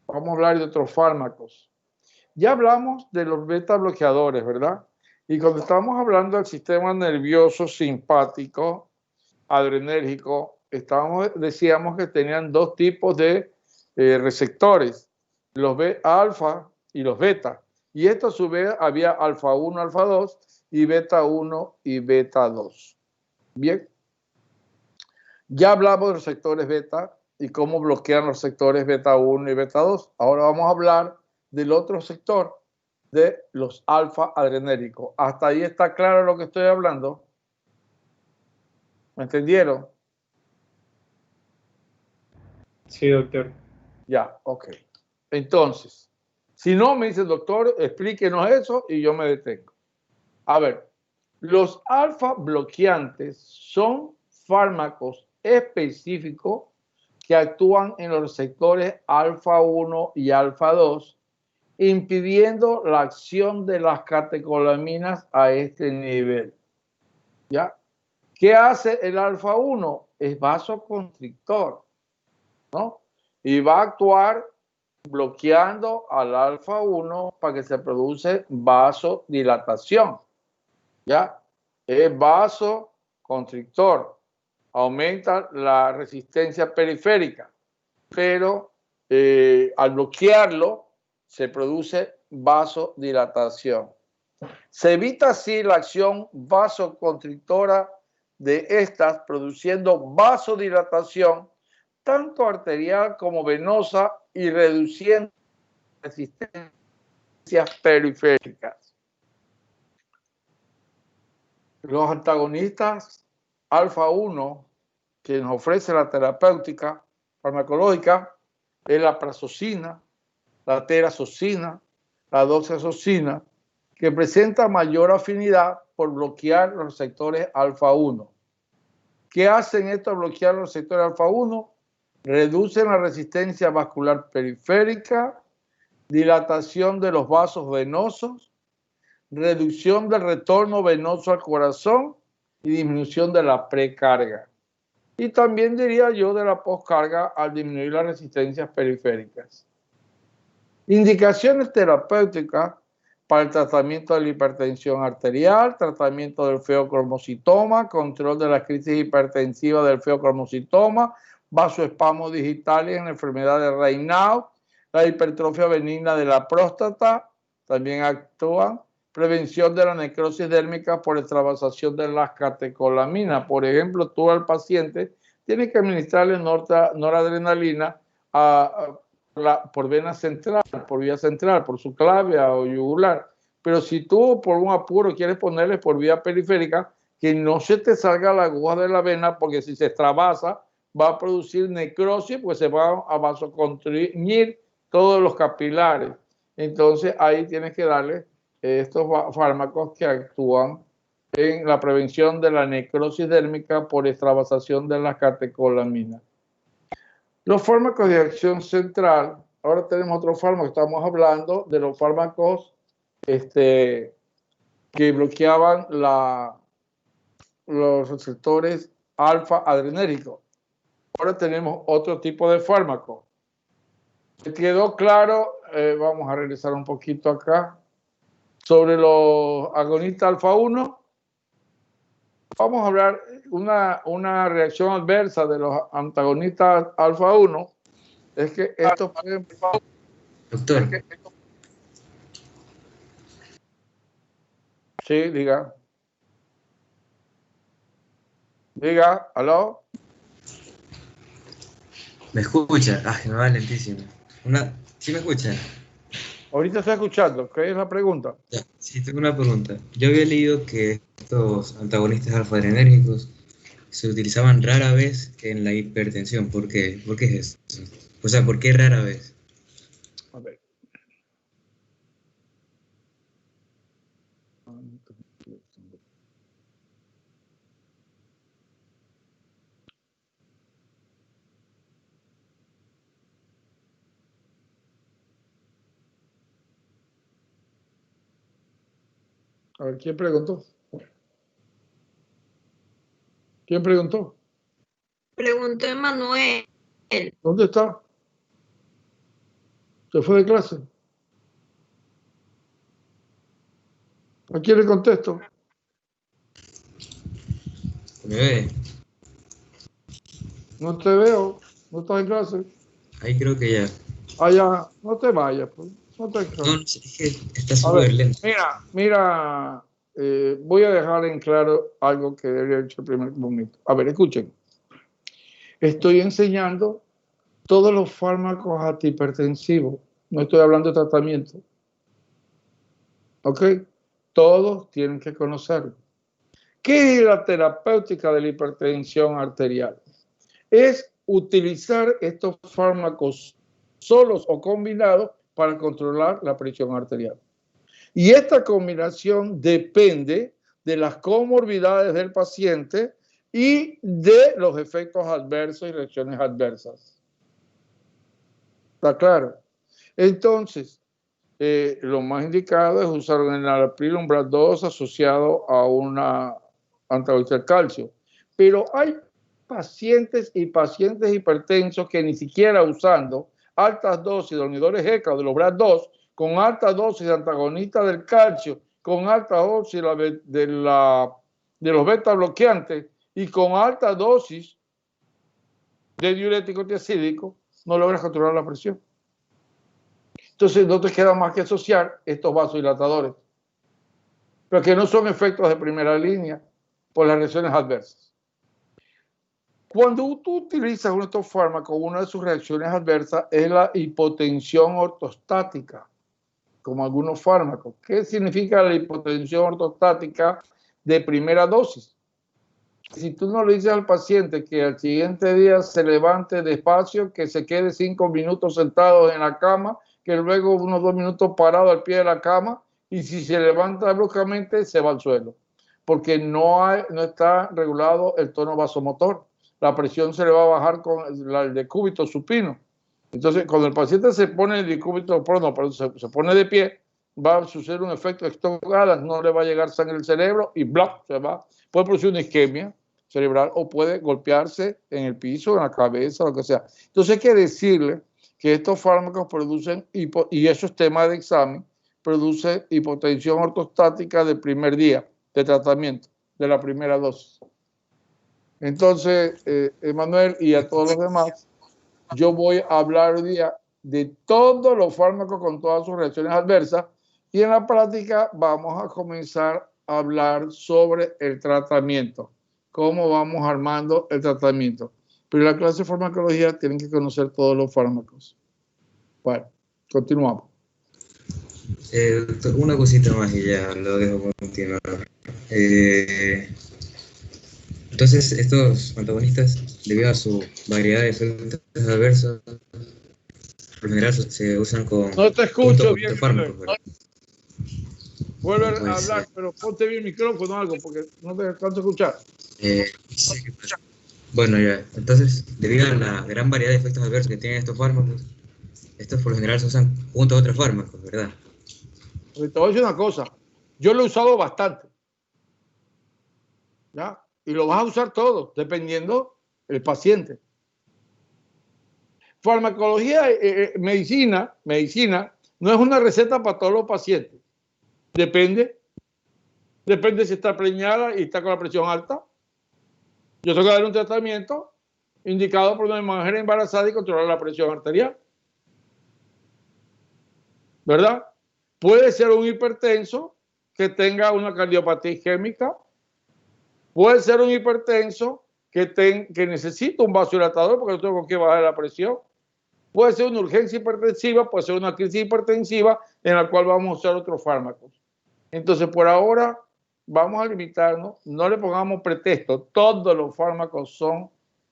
vamos a hablar de otros fármacos. Ya hablamos de los beta bloqueadores, ¿verdad? Y cuando estamos hablando del sistema nervioso simpático, adrenérgico, decíamos que tenían dos tipos de receptores, los alfa y los beta. Y esto a su vez había alfa 1, alfa 2 y beta 1 y beta 2. Bien. Ya hablamos de los receptores beta y cómo bloquean los receptores beta 1 y beta 2. Ahora vamos a hablar del otro sector, de los alfa adrenérgicos. ¿Hasta ahí está claro lo que estoy hablando? ¿Me entendieron? Sí, doctor. Ya, ok. Entonces, si no, me dice el doctor, explíquenos eso y yo me detengo. A ver, los alfa bloqueantes son fármacos específicos que actúan en los receptores alfa 1 y alfa 2, impidiendo la acción de las catecolaminas a este nivel. ¿Ya? ¿Qué hace el alfa 1? Es vasoconstrictor, ¿no? Y va a actuar bloqueando al alfa 1 para que se produce vasodilatación. ¿Ya? Es vasoconstrictor. Aumenta la resistencia periférica, pero al bloquearlo se produce vasodilatación. Se evita así la acción vasoconstrictora de estas, produciendo vasodilatación tanto arterial como venosa y reduciendo resistencias periféricas. Los antagonistas alfa 1 que nos ofrece la terapéutica farmacológica es la prazosina, la terazosina, la doxazosina, que presenta mayor afinidad por bloquear los receptores alfa 1. ¿Qué hacen estos bloquear los receptores alfa 1? Reducen la resistencia vascular periférica, dilatación de los vasos venosos, reducción del retorno venoso al corazón y disminución de la precarga. Y también diría yo de la poscarga al disminuir las resistencias periféricas. Indicaciones terapéuticas para el tratamiento de la hipertensión arterial, tratamiento del feocromocitoma, control de la crisis hipertensiva del feocromocitoma, vasoespasmos digitales en la enfermedad de Raynaud, la hipertrofia benigna de la próstata, también actúan, prevención de la necrosis dérmica por extravasación de las catecolaminas. Por ejemplo, tú al paciente tienes que administrarle noradrenalina por vena central, por vía central, por subclavia o yugular. Pero si tú por un apuro quieres ponerle por vía periférica, que no se te salga la aguja de la vena, porque si se extravasa va a producir necrosis, pues se va a vasoconstriñir todos los capilares. Entonces ahí tienes que darle estos fármacos que actúan en la prevención de la necrosis dérmica por extravasación de las catecolaminas. Los fármacos de acción central, ahora tenemos otro fármaco, estamos hablando de los fármacos que bloqueaban los receptores alfa adrenérgicos. Ahora tenemos otro tipo de fármaco. ¿Se quedó claro? Vamos a regresar un poquito acá. Sobre los agonistas alfa 1, vamos a hablar una reacción adversa de los antagonistas alfa 1. Es que estos pueden... Doctor. Sí, diga. Diga, ¿aló? ¿Me escucha? Me va lentísimo. ¿Sí me escucha? Ahorita está escuchando. ¿Qué es la pregunta? Ya, sí, tengo una pregunta. Yo había leído que estos antagonistas alfa-adrenérgicos se utilizaban rara vez en la hipertensión. ¿Por qué? ¿Por qué es eso? O sea, ¿por qué rara vez? A ver. A ver, ¿quién preguntó? ¿Quién preguntó? Preguntó Emanuel. ¿Dónde está? ¿Se fue de clase? ¿A quién le contesto? ¿Me ve? No te veo. ¿No estás en clase? Ahí creo que ya. Allá, no te vayas. Pues. No te No, es que está súper lento. Mira, voy a dejar en claro algo que debería haber hecho el primer momento. A ver, escuchen. Estoy enseñando todos los fármacos antihipertensivos. No estoy hablando de tratamiento. ¿Ok? Todos tienen que conocerlo. ¿Qué es la terapéutica de la hipertensión arterial? Es utilizar estos fármacos solos o combinados para controlar la presión arterial. Y esta combinación depende de las comorbidades del paciente y de los efectos adversos y reacciones adversas. ¿Está claro? Entonces, lo más indicado es usar un enalapril umbral 2 asociado a una antagonista del calcio. Pero hay pacientes y pacientes hipertensos que ni siquiera usando altas dosis de inhibidores ECA o de los BRAF2, con alta dosis de antagonista del calcio, con alta dosis de los beta bloqueantes y con alta dosis de diurético tiacídico, no logras controlar la presión. Entonces no te queda más que asociar estos vasodilatadores, pero que no son efectos de primera línea por las reacciones adversas. Cuando tú utilizas uno de estos fármacos, una de sus reacciones adversas es la hipotensión ortostática, como algunos fármacos. ¿Qué significa la hipotensión ortostática de primera dosis? Si tú no le dices al paciente que al siguiente día se levante despacio, que se quede 5 minutos sentado en la cama, que luego unos 2 minutos parado al pie de la cama, y si se levanta bruscamente se va al suelo, porque no está regulado el tono vasomotor. La presión se le va a bajar con el decúbito supino. Entonces, cuando el paciente se pone el decúbito, pero se pone de pie, va a suceder un efecto Stokes, no le va a llegar sangre al cerebro y ¡bla! Se va. Puede producir una isquemia cerebral o puede golpearse en el piso, en la cabeza, lo que sea. Entonces hay que decirle que estos fármacos producen, y eso es tema de examen, produce hipotensión ortostática del primer día de tratamiento, de la primera dosis. Entonces, Emanuel y a todos los demás, yo voy a hablar hoy día de todos los fármacos con todas sus reacciones adversas y en la práctica vamos a comenzar a hablar sobre el tratamiento, cómo vamos armando el tratamiento. Pero en la clase de farmacología tienen que conocer todos los fármacos. Bueno, continuamos. Una cosita más y ya lo dejo continuar. Entonces, estos antagonistas, debido a su variedad de efectos adversos, por lo general se usan con... No te escucho bien. Fármacos, vuelve a hablar, pero ponte bien el micrófono o algo, porque no te alcanzo a escuchar. Bueno, ya. Entonces, debido a la gran variedad de efectos adversos que tienen estos fármacos, estos por lo general se usan junto a otros fármacos, ¿verdad? Te voy a decir una cosa. Yo lo he usado bastante. ¿Ya? Y lo vas a usar todo, dependiendo del paciente. Farmacología, medicina, no es una receta para todos los pacientes. Depende si está preñada y está con la presión alta. Yo tengo que darle un tratamiento indicado por una mujer embarazada y controlar la presión arterial. ¿Verdad? Puede ser un hipertenso que tenga una cardiopatía isquémica. Puede ser un hipertenso que necesita un vasodilatador porque no tengo con qué bajar la presión. Puede ser una urgencia hipertensiva, puede ser una crisis hipertensiva en la cual vamos a usar otros fármacos. Entonces, por ahora, vamos a limitarnos, no le pongamos pretexto. Todos los fármacos son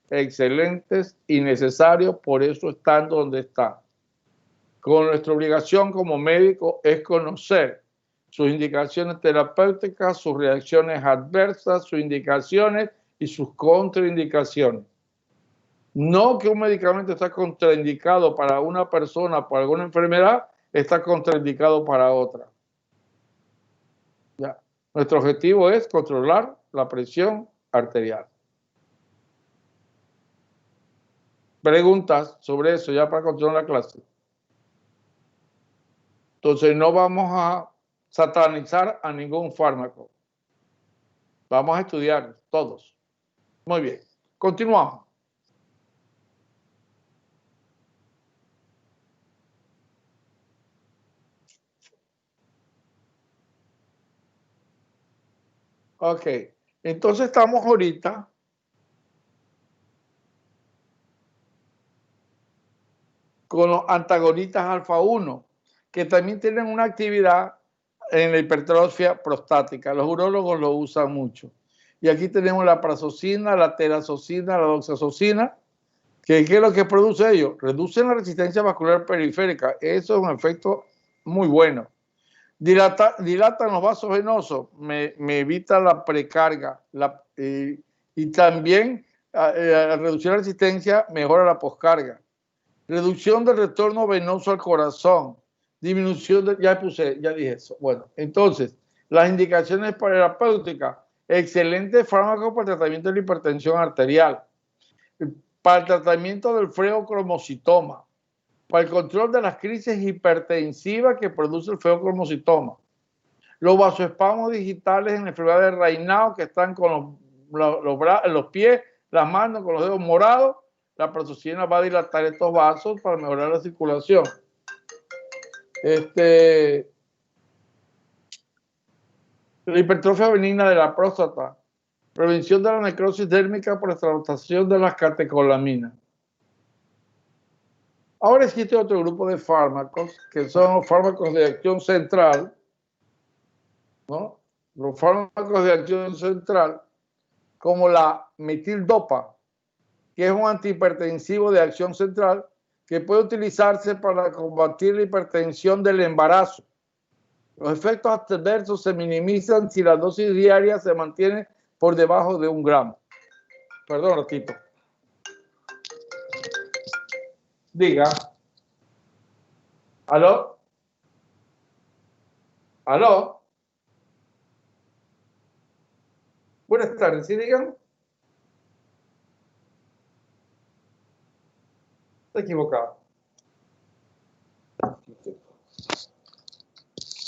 excelentes y necesarios, por eso están donde están. Con nuestra obligación como médico es conocer sus indicaciones terapéuticas, sus reacciones adversas, sus indicaciones y sus contraindicaciones. No que un medicamento está contraindicado para una persona por alguna enfermedad, está contraindicado para otra. Ya. Nuestro objetivo es controlar la presión arterial. Preguntas sobre eso ya para continuar la clase. Entonces no vamos a satanizar a ningún fármaco. Vamos a estudiar todos. Muy bien. Continuamos. Ok. Entonces estamos ahorita con los antagonistas alfa 1, que también tienen una actividad en la hipertrofia prostática. Los urólogos lo usan mucho. Y aquí tenemos la prazosina, la terazosina, la doxazosina, ¿Qué es lo que produce ello? Reducen la resistencia vascular periférica. Eso es un efecto muy bueno. Dilatan los vasos venosos, me evita la precarga. Y también al reducir la resistencia mejora la poscarga. Reducción del retorno venoso al corazón. Disminución de, ya dije eso. Bueno, entonces, las indicaciones terapéuticas. Excelente fármaco para el tratamiento de la hipertensión arterial. Para el tratamiento del feocromocitoma, para el control de las crisis hipertensivas que produce el feocromocitoma, los vasoespasmos digitales en la enfermedad de Raynaud que están con los pies, las manos, con los dedos morados, la prazoxina va a dilatar estos vasos para mejorar la circulación. La hipertrofia benigna de la próstata, prevención de la necrosis dérmica por extravasación de las catecolaminas. Ahora existe otro grupo de fármacos que son los fármacos de acción central, ¿no? Los fármacos de acción central, como la metildopa, que es un antihipertensivo de acción central que puede utilizarse para combatir la hipertensión del embarazo. Los efectos adversos se minimizan si la dosis diaria se mantiene por debajo de 1 gramo. Perdón, ratito. Diga. ¿Aló? ¿Aló? Buenas tardes, ¿sí digan? Está equivocado.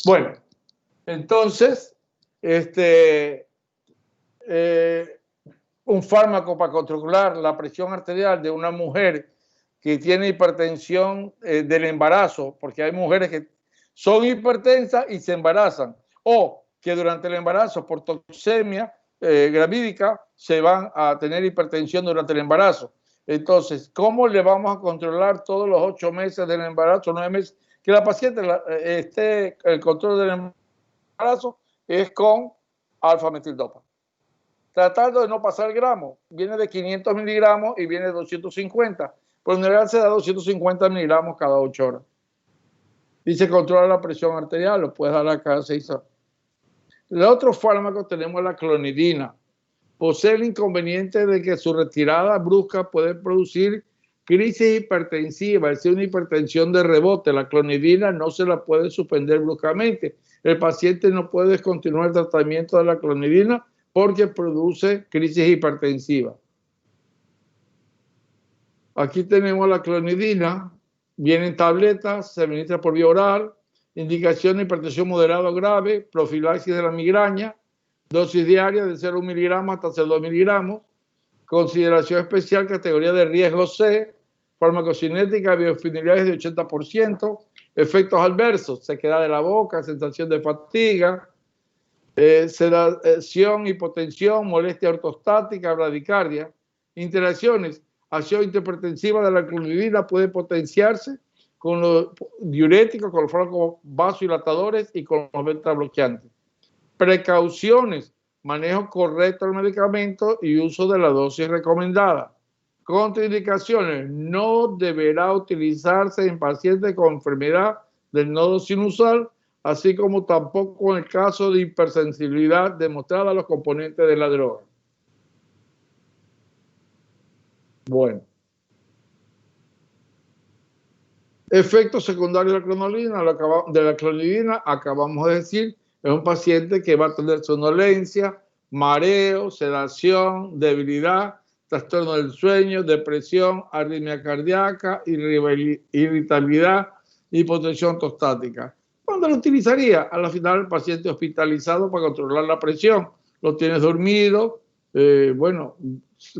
Bueno, entonces, un fármaco para controlar la presión arterial de una mujer que tiene hipertensión del embarazo, porque hay mujeres que son hipertensas y se embarazan, o que durante el embarazo por toxemia gravídica se van a tener hipertensión durante el embarazo. Entonces, ¿cómo le vamos a controlar todos los 8 meses del embarazo, 9 meses? Que la paciente esté el control del embarazo es con alfa-metildopa. Tratando de no pasar el gramo. Viene de 500 miligramos y viene de 250. Por lo general se da 250 miligramos cada 8 horas. Y se controla la presión arterial, lo puedes dar a cada 6 horas. El otro fármaco tenemos la clonidina. Posee el inconveniente de que su retirada brusca puede producir crisis hipertensiva, es decir, una hipertensión de rebote. La clonidina no se la puede suspender bruscamente. El paciente no puede descontinuar el tratamiento de la clonidina porque produce crisis hipertensiva. Aquí tenemos la clonidina, viene en tabletas, se administra por vía oral, indicación de hipertensión moderada o grave, profilaxis de la migraña, dosis diaria de 0,1 miligramos hasta 0,2 miligramos, consideración especial, categoría de riesgo C, farmacocinética, biofinilidades de 80%, efectos adversos, sequedad de la boca, sensación de fatiga, sedación, hipotensión, molestia ortostática, bradicardia, interacciones, acción hipertensiva de la clonidina puede potenciarse con los diuréticos, con los fármacos vasodilatadores y con los beta bloqueantes. Precauciones, manejo correcto del medicamento y uso de la dosis recomendada. Contraindicaciones, no deberá utilizarse en pacientes con enfermedad del nodo sinusal, así como tampoco en el caso de hipersensibilidad demostrada a los componentes de la droga. Bueno. Efectos secundarios de la clonidina, acabamos de decir, es un paciente que va a tener somnolencia, mareo, sedación, debilidad, trastorno del sueño, depresión, arritmia cardíaca, irritabilidad, hipotensión ortostática. ¿Cuándo lo utilizaría? A la final el paciente hospitalizado para controlar la presión. Lo tienes dormido,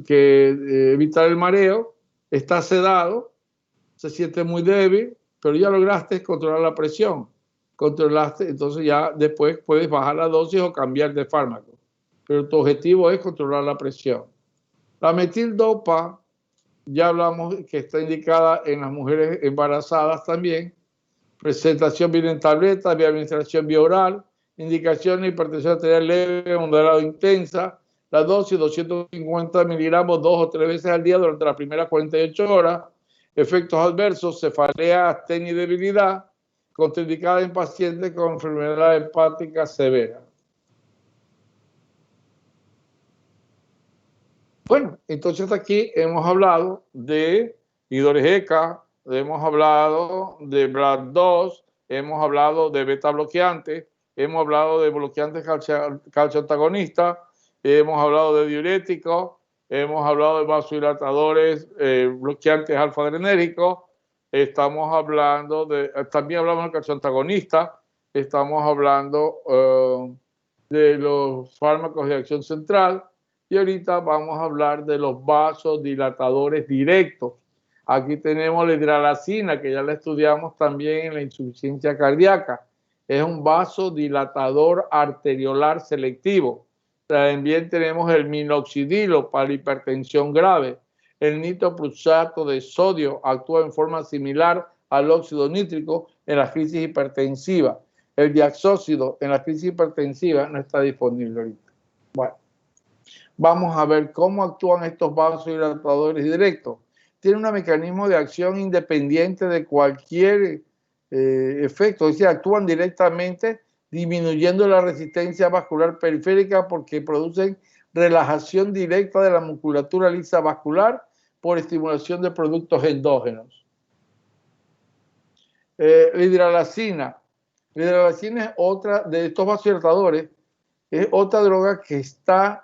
evitar el mareo, está sedado, se siente muy débil, pero ya lograste controlar la presión. Controlaste, entonces ya después puedes bajar la dosis o cambiar de fármaco. Pero tu objetivo es controlar la presión. La metildopa, ya hablamos que está indicada en las mujeres embarazadas también. Presentación viene en tabletas, vía administración vía oral, indicación de hipertensión arterial leve, moderada o intensa, La dosis 250 miligramos 2 o 3 veces al día durante las primeras 48 horas. Efectos adversos, cefalea, astenia y debilidad, contraindicada en pacientes con enfermedad hepática severa. Bueno, entonces hasta aquí hemos hablado de hidrorejeca, hemos hablado de BRAD2, hemos hablado de beta bloqueantes, hemos hablado de bloqueantes calcioantagonistas, hemos hablado de diuréticos, hemos hablado de vasodilatadores, bloqueantes alfa-adrenérgicos, estamos hablando de, también hablamos de calcioantagonistas, estamos hablando de los fármacos de acción central, y ahorita vamos a hablar de los vasodilatadores directos. Aquí tenemos la hidralazina, que ya la estudiamos también en la insuficiencia cardíaca. Es un vasodilatador arteriolar selectivo. También tenemos el minoxidilo para la hipertensión grave. El nitroprusato de sodio actúa en forma similar al óxido nítrico en la crisis hipertensiva. El diaxócido en la crisis hipertensiva no está disponible ahorita. Bueno, vamos a ver cómo actúan estos vasodilatadores directos. Tiene un mecanismo de acción independiente de cualquier efecto, es decir, actúan directamente disminuyendo la resistencia vascular periférica porque producen relajación directa de la musculatura lisa vascular por estimulación de productos endógenos. La hidralazina. La hidralazina es otra de estos vasodilatadores, es otra droga que está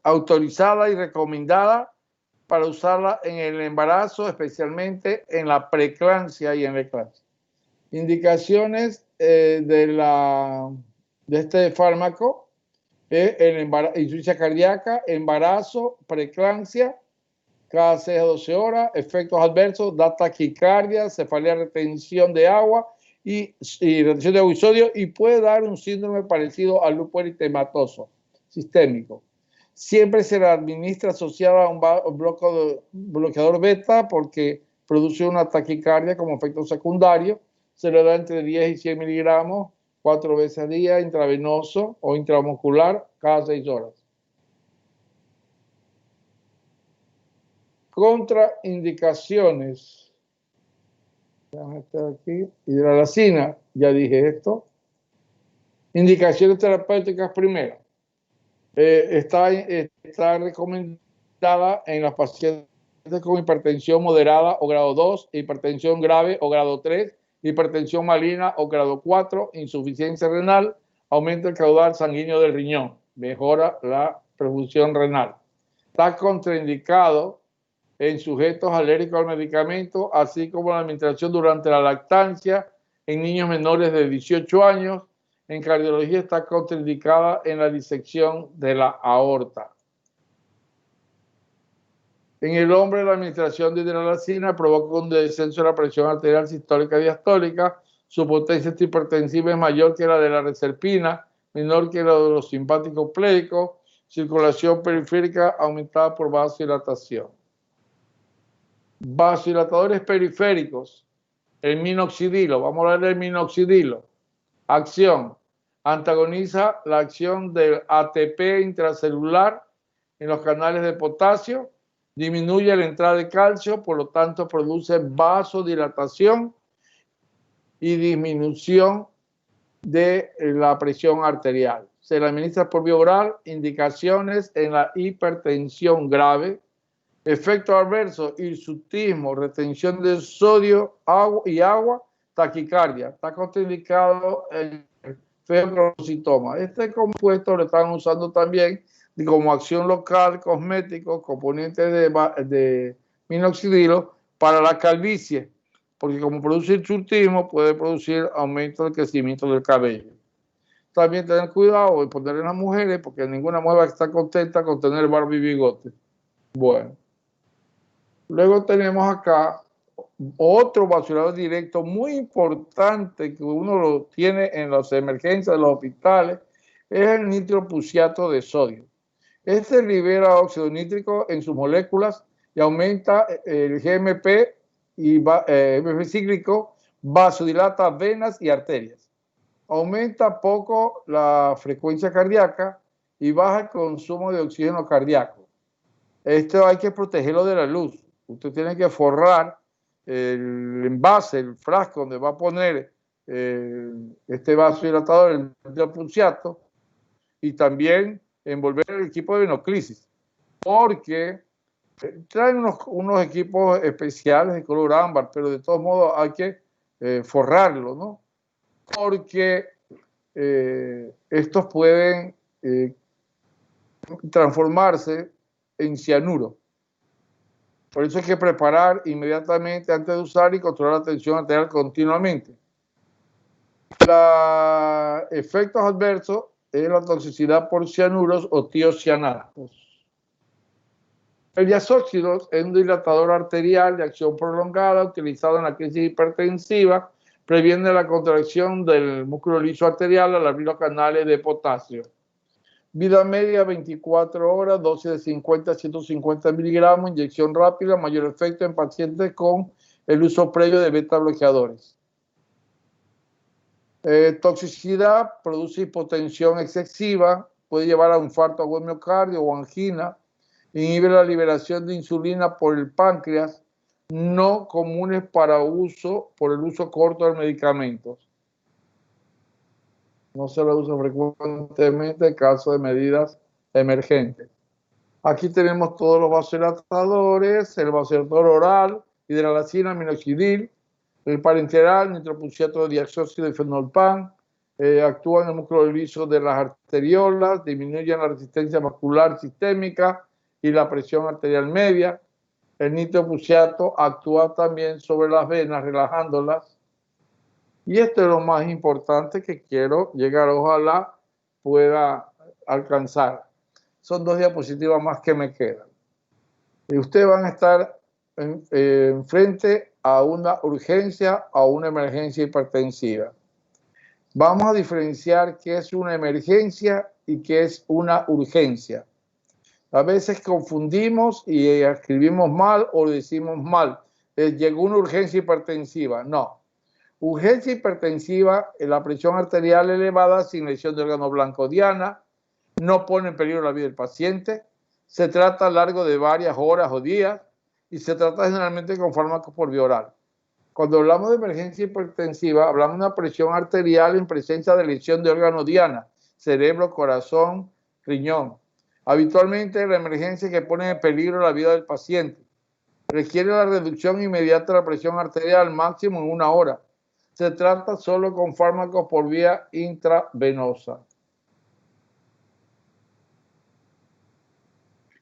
autorizada y recomendada para usarla en el embarazo, especialmente en la preeclampsia y en la eclampsia. Indicaciones de este fármaco: insuficiencia cardíaca, embarazo, preeclampsia, cada 6 a 12 horas, efectos adversos, da taquicardia, cefalea, retención de agua y retención de agua y sodio, y puede dar un síndrome parecido al lupus eritematoso sistémico. Siempre se la administra asociada a un bloqueador beta porque produce una taquicardia como efecto secundario. Se le da entre 10 y 100 miligramos 4 veces al día, intravenoso o intramuscular, cada 6 horas. Contraindicaciones. Déjame estar aquí. Hidralazina, ya dije esto. Indicaciones terapéuticas primero. Está recomendada en los pacientes con hipertensión moderada o grado 2, hipertensión grave o grado 3, hipertensión maligna o grado 4, insuficiencia renal, aumenta el caudal sanguíneo del riñón, mejora la perfusión renal. Está contraindicado en sujetos alérgicos al medicamento, así como la administración durante la lactancia en niños menores de 18 años. En cardiología está contraindicada en la disección de la aorta. En el hombre, la administración de hidralazina provoca un descenso de la presión arterial sistólica y diastólica. Su potencia hipertensiva es mayor que la de la reserpina, menor que la de los simpáticos pléicos. Circulación periférica aumentada por vasodilatación. Vasodilatadores periféricos. El minoxidilo. Vamos a hablar del minoxidilo. Acción: antagoniza la acción del ATP intracelular en los canales de potasio, disminuye la entrada de calcio, por lo tanto produce vasodilatación y disminución de la presión arterial. Se la administra por vía oral. Indicaciones en la hipertensión grave. Efectos adversos: hirsutismo, retención de sodio y agua, taquicardia. Está contraindicado en feocromocitoma. Este compuesto lo están usando también como acción local, cosmético, componente de minoxidilo para la calvicie, porque como produce hirsutismo puede producir aumento del crecimiento del cabello. También tener cuidado de poner en las mujeres, porque ninguna mujer va a estar contenta con tener barba y bigote. Bueno, luego tenemos acá otro vasodilatador directo muy importante que uno lo tiene en las emergencias de los hospitales, es el nitroprusato de sodio. Este libera óxido nítrico en sus moléculas y aumenta el GMP y GMP cíclico, vasodilata venas y arterias. Aumenta poco la frecuencia cardíaca y baja el consumo de oxígeno cardíaco. Esto hay que protegerlo de la luz. Usted tiene que forrar el envase, el frasco donde va a poner este vaso dilatador, el nitroprusiato, y también envolver el equipo de venoclisis, porque traen unos equipos especiales de color ámbar, pero de todos modos hay que forrarlo, ¿no? Porque estos pueden transformarse en cianuro. Por eso hay que preparar inmediatamente antes de usar y controlar la tensión arterial continuamente. Los efectos adversos es la toxicidad por cianuros o tiocianatos. El diazóxido es un dilatador arterial de acción prolongada utilizado en la crisis hipertensiva, previene la contracción del músculo liso arterial al abrir los canales de potasio. Vida media 24 horas, dosis de 50 a 150 miligramos, inyección rápida, mayor efecto en pacientes con el uso previo de beta bloqueadores. Toxicidad, produce hipotensión excesiva, puede llevar a un infarto agudo de miocardio o angina, inhibe la liberación de insulina por el páncreas, no comunes para uso por el uso corto de medicamentos. No se lo usa frecuentemente en caso de medidas emergentes. Aquí tenemos todos los vasodilatadores, el vasodilatador oral, hidralazina, minoxidil, el parenteral, nitroprusiato de diazoxide de fenolpan, actúan en el músculo liso de las arteriolas, disminuyen la resistencia vascular sistémica y la presión arterial media. El nitroprusiato actúa también sobre las venas, relajándolas. Y esto es lo más importante que quiero llegar, ojalá pueda alcanzar. Son 2 diapositivas más que me quedan. Y ustedes van a estar frente a una urgencia o una emergencia hipertensiva. Vamos a diferenciar qué es una emergencia y qué es una urgencia. A veces confundimos y escribimos mal o decimos mal. Llegó una urgencia hipertensiva. No. Urgencia hipertensiva, la presión arterial elevada sin lesión de órgano blanco diana, no pone en peligro la vida del paciente, se trata a lo largo de varias horas o días y se trata generalmente con fármacos por vía oral. Cuando hablamos de emergencia hipertensiva, hablamos de una presión arterial en presencia de lesión de órgano diana, cerebro, corazón, riñón. Habitualmente la emergencia que pone en peligro la vida del paciente. Requiere la reducción inmediata de la presión arterial, máximo en 1 hora. Se trata solo con fármacos por vía intravenosa.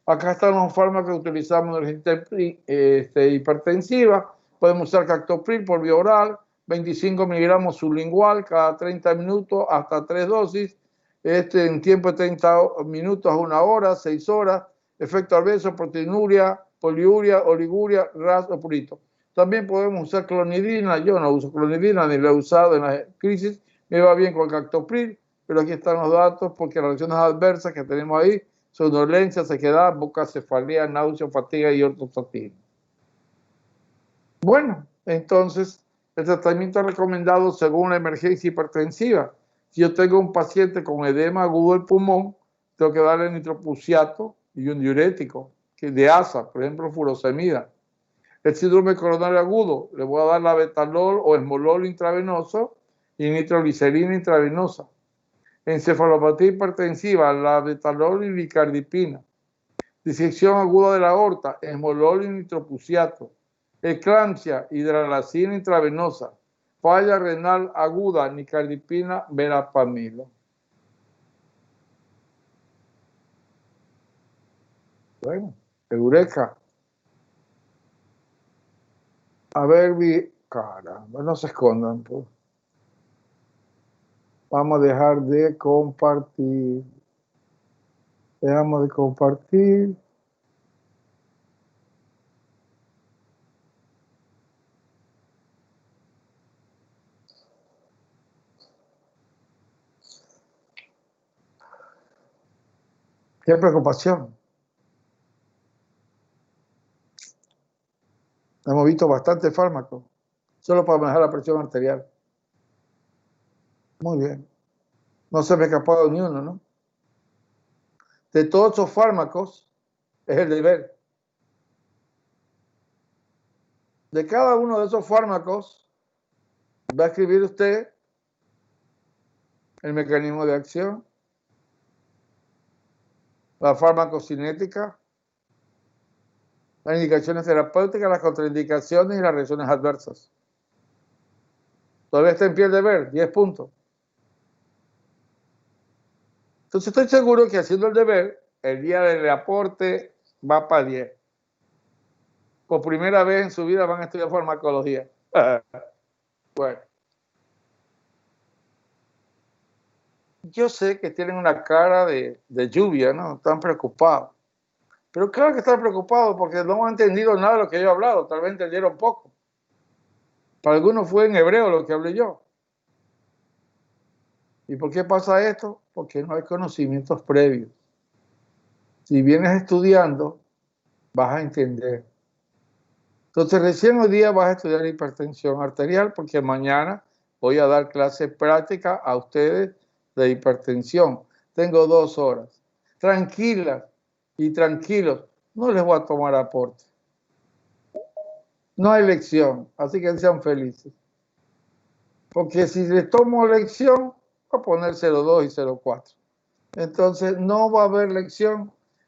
Acá están los fármacos que utilizamos en urgencia hipertensiva. Podemos usar captopril por vía oral, 25 miligramos sublingual cada 30 minutos hasta 3 dosis. En tiempo de 30 minutos a 1 hora, 6 horas. Efecto adverso, proteinuria, poliuria, oliguria, ras o prurito. También podemos usar clonidina. Yo no uso clonidina ni la he usado en la crisis. Me va bien con captopril, pero aquí están los datos porque las reacciones adversas que tenemos ahí son dolencia, sequedad, bucacefalea, náusea, fatiga y ortostatismo. Bueno, entonces el tratamiento recomendado según la emergencia hipertensiva. Si yo tengo un paciente con edema agudo del pulmón, tengo que darle nitroprusiato y un diurético de ASA, por ejemplo, furosemida. El síndrome coronario agudo, le voy a dar la betalol o esmolol intravenoso y nitroglicerina intravenosa. Encefalopatía hipertensiva, la betalol y licardipina. Disección aguda de la aorta, esmolol y nitroprusiato. Eclampsia, hidralazina intravenosa. Falla renal aguda, nicardipina, verapamilo. Bueno, eureka. A ver, caramba, no se escondan, pues. Vamos a dejar de compartir. Dejamos de compartir. Qué preocupación. Hemos visto bastante fármaco, solo para manejar la presión arterial. Muy bien. No se me ha escapado ni uno, ¿no? de todos esos fármacos es el deber. De cada uno de esos fármacos va a escribir usted el mecanismo de acción, la farmacocinética, las indicaciones terapéuticas, las contraindicaciones y las reacciones adversas. Todavía está en pie el deber, 10 puntos. Entonces estoy seguro que haciendo el deber, el día del reporte va para 10. Por primera vez en su vida van a estudiar farmacología. Bueno. Yo sé que tienen una cara de lluvia, ¿no? Están preocupados. Pero claro que están preocupados porque no han entendido nada de lo que yo he hablado. Tal vez entendieron poco. Para algunos fue en hebreo lo que hablé yo. ¿Y por qué pasa esto? Porque no hay conocimientos previos. Si vienes estudiando, vas a entender. Entonces, recién hoy día vas a estudiar hipertensión arterial porque mañana voy a dar clases prácticas a ustedes de hipertensión. Tengo 2 horas. Tranquilas y tranquilos, no les voy a tomar aporte. No hay lección, así que sean felices. Porque si les tomo lección, voy a poner 0,2 y 0,4. Entonces, no va a haber lección.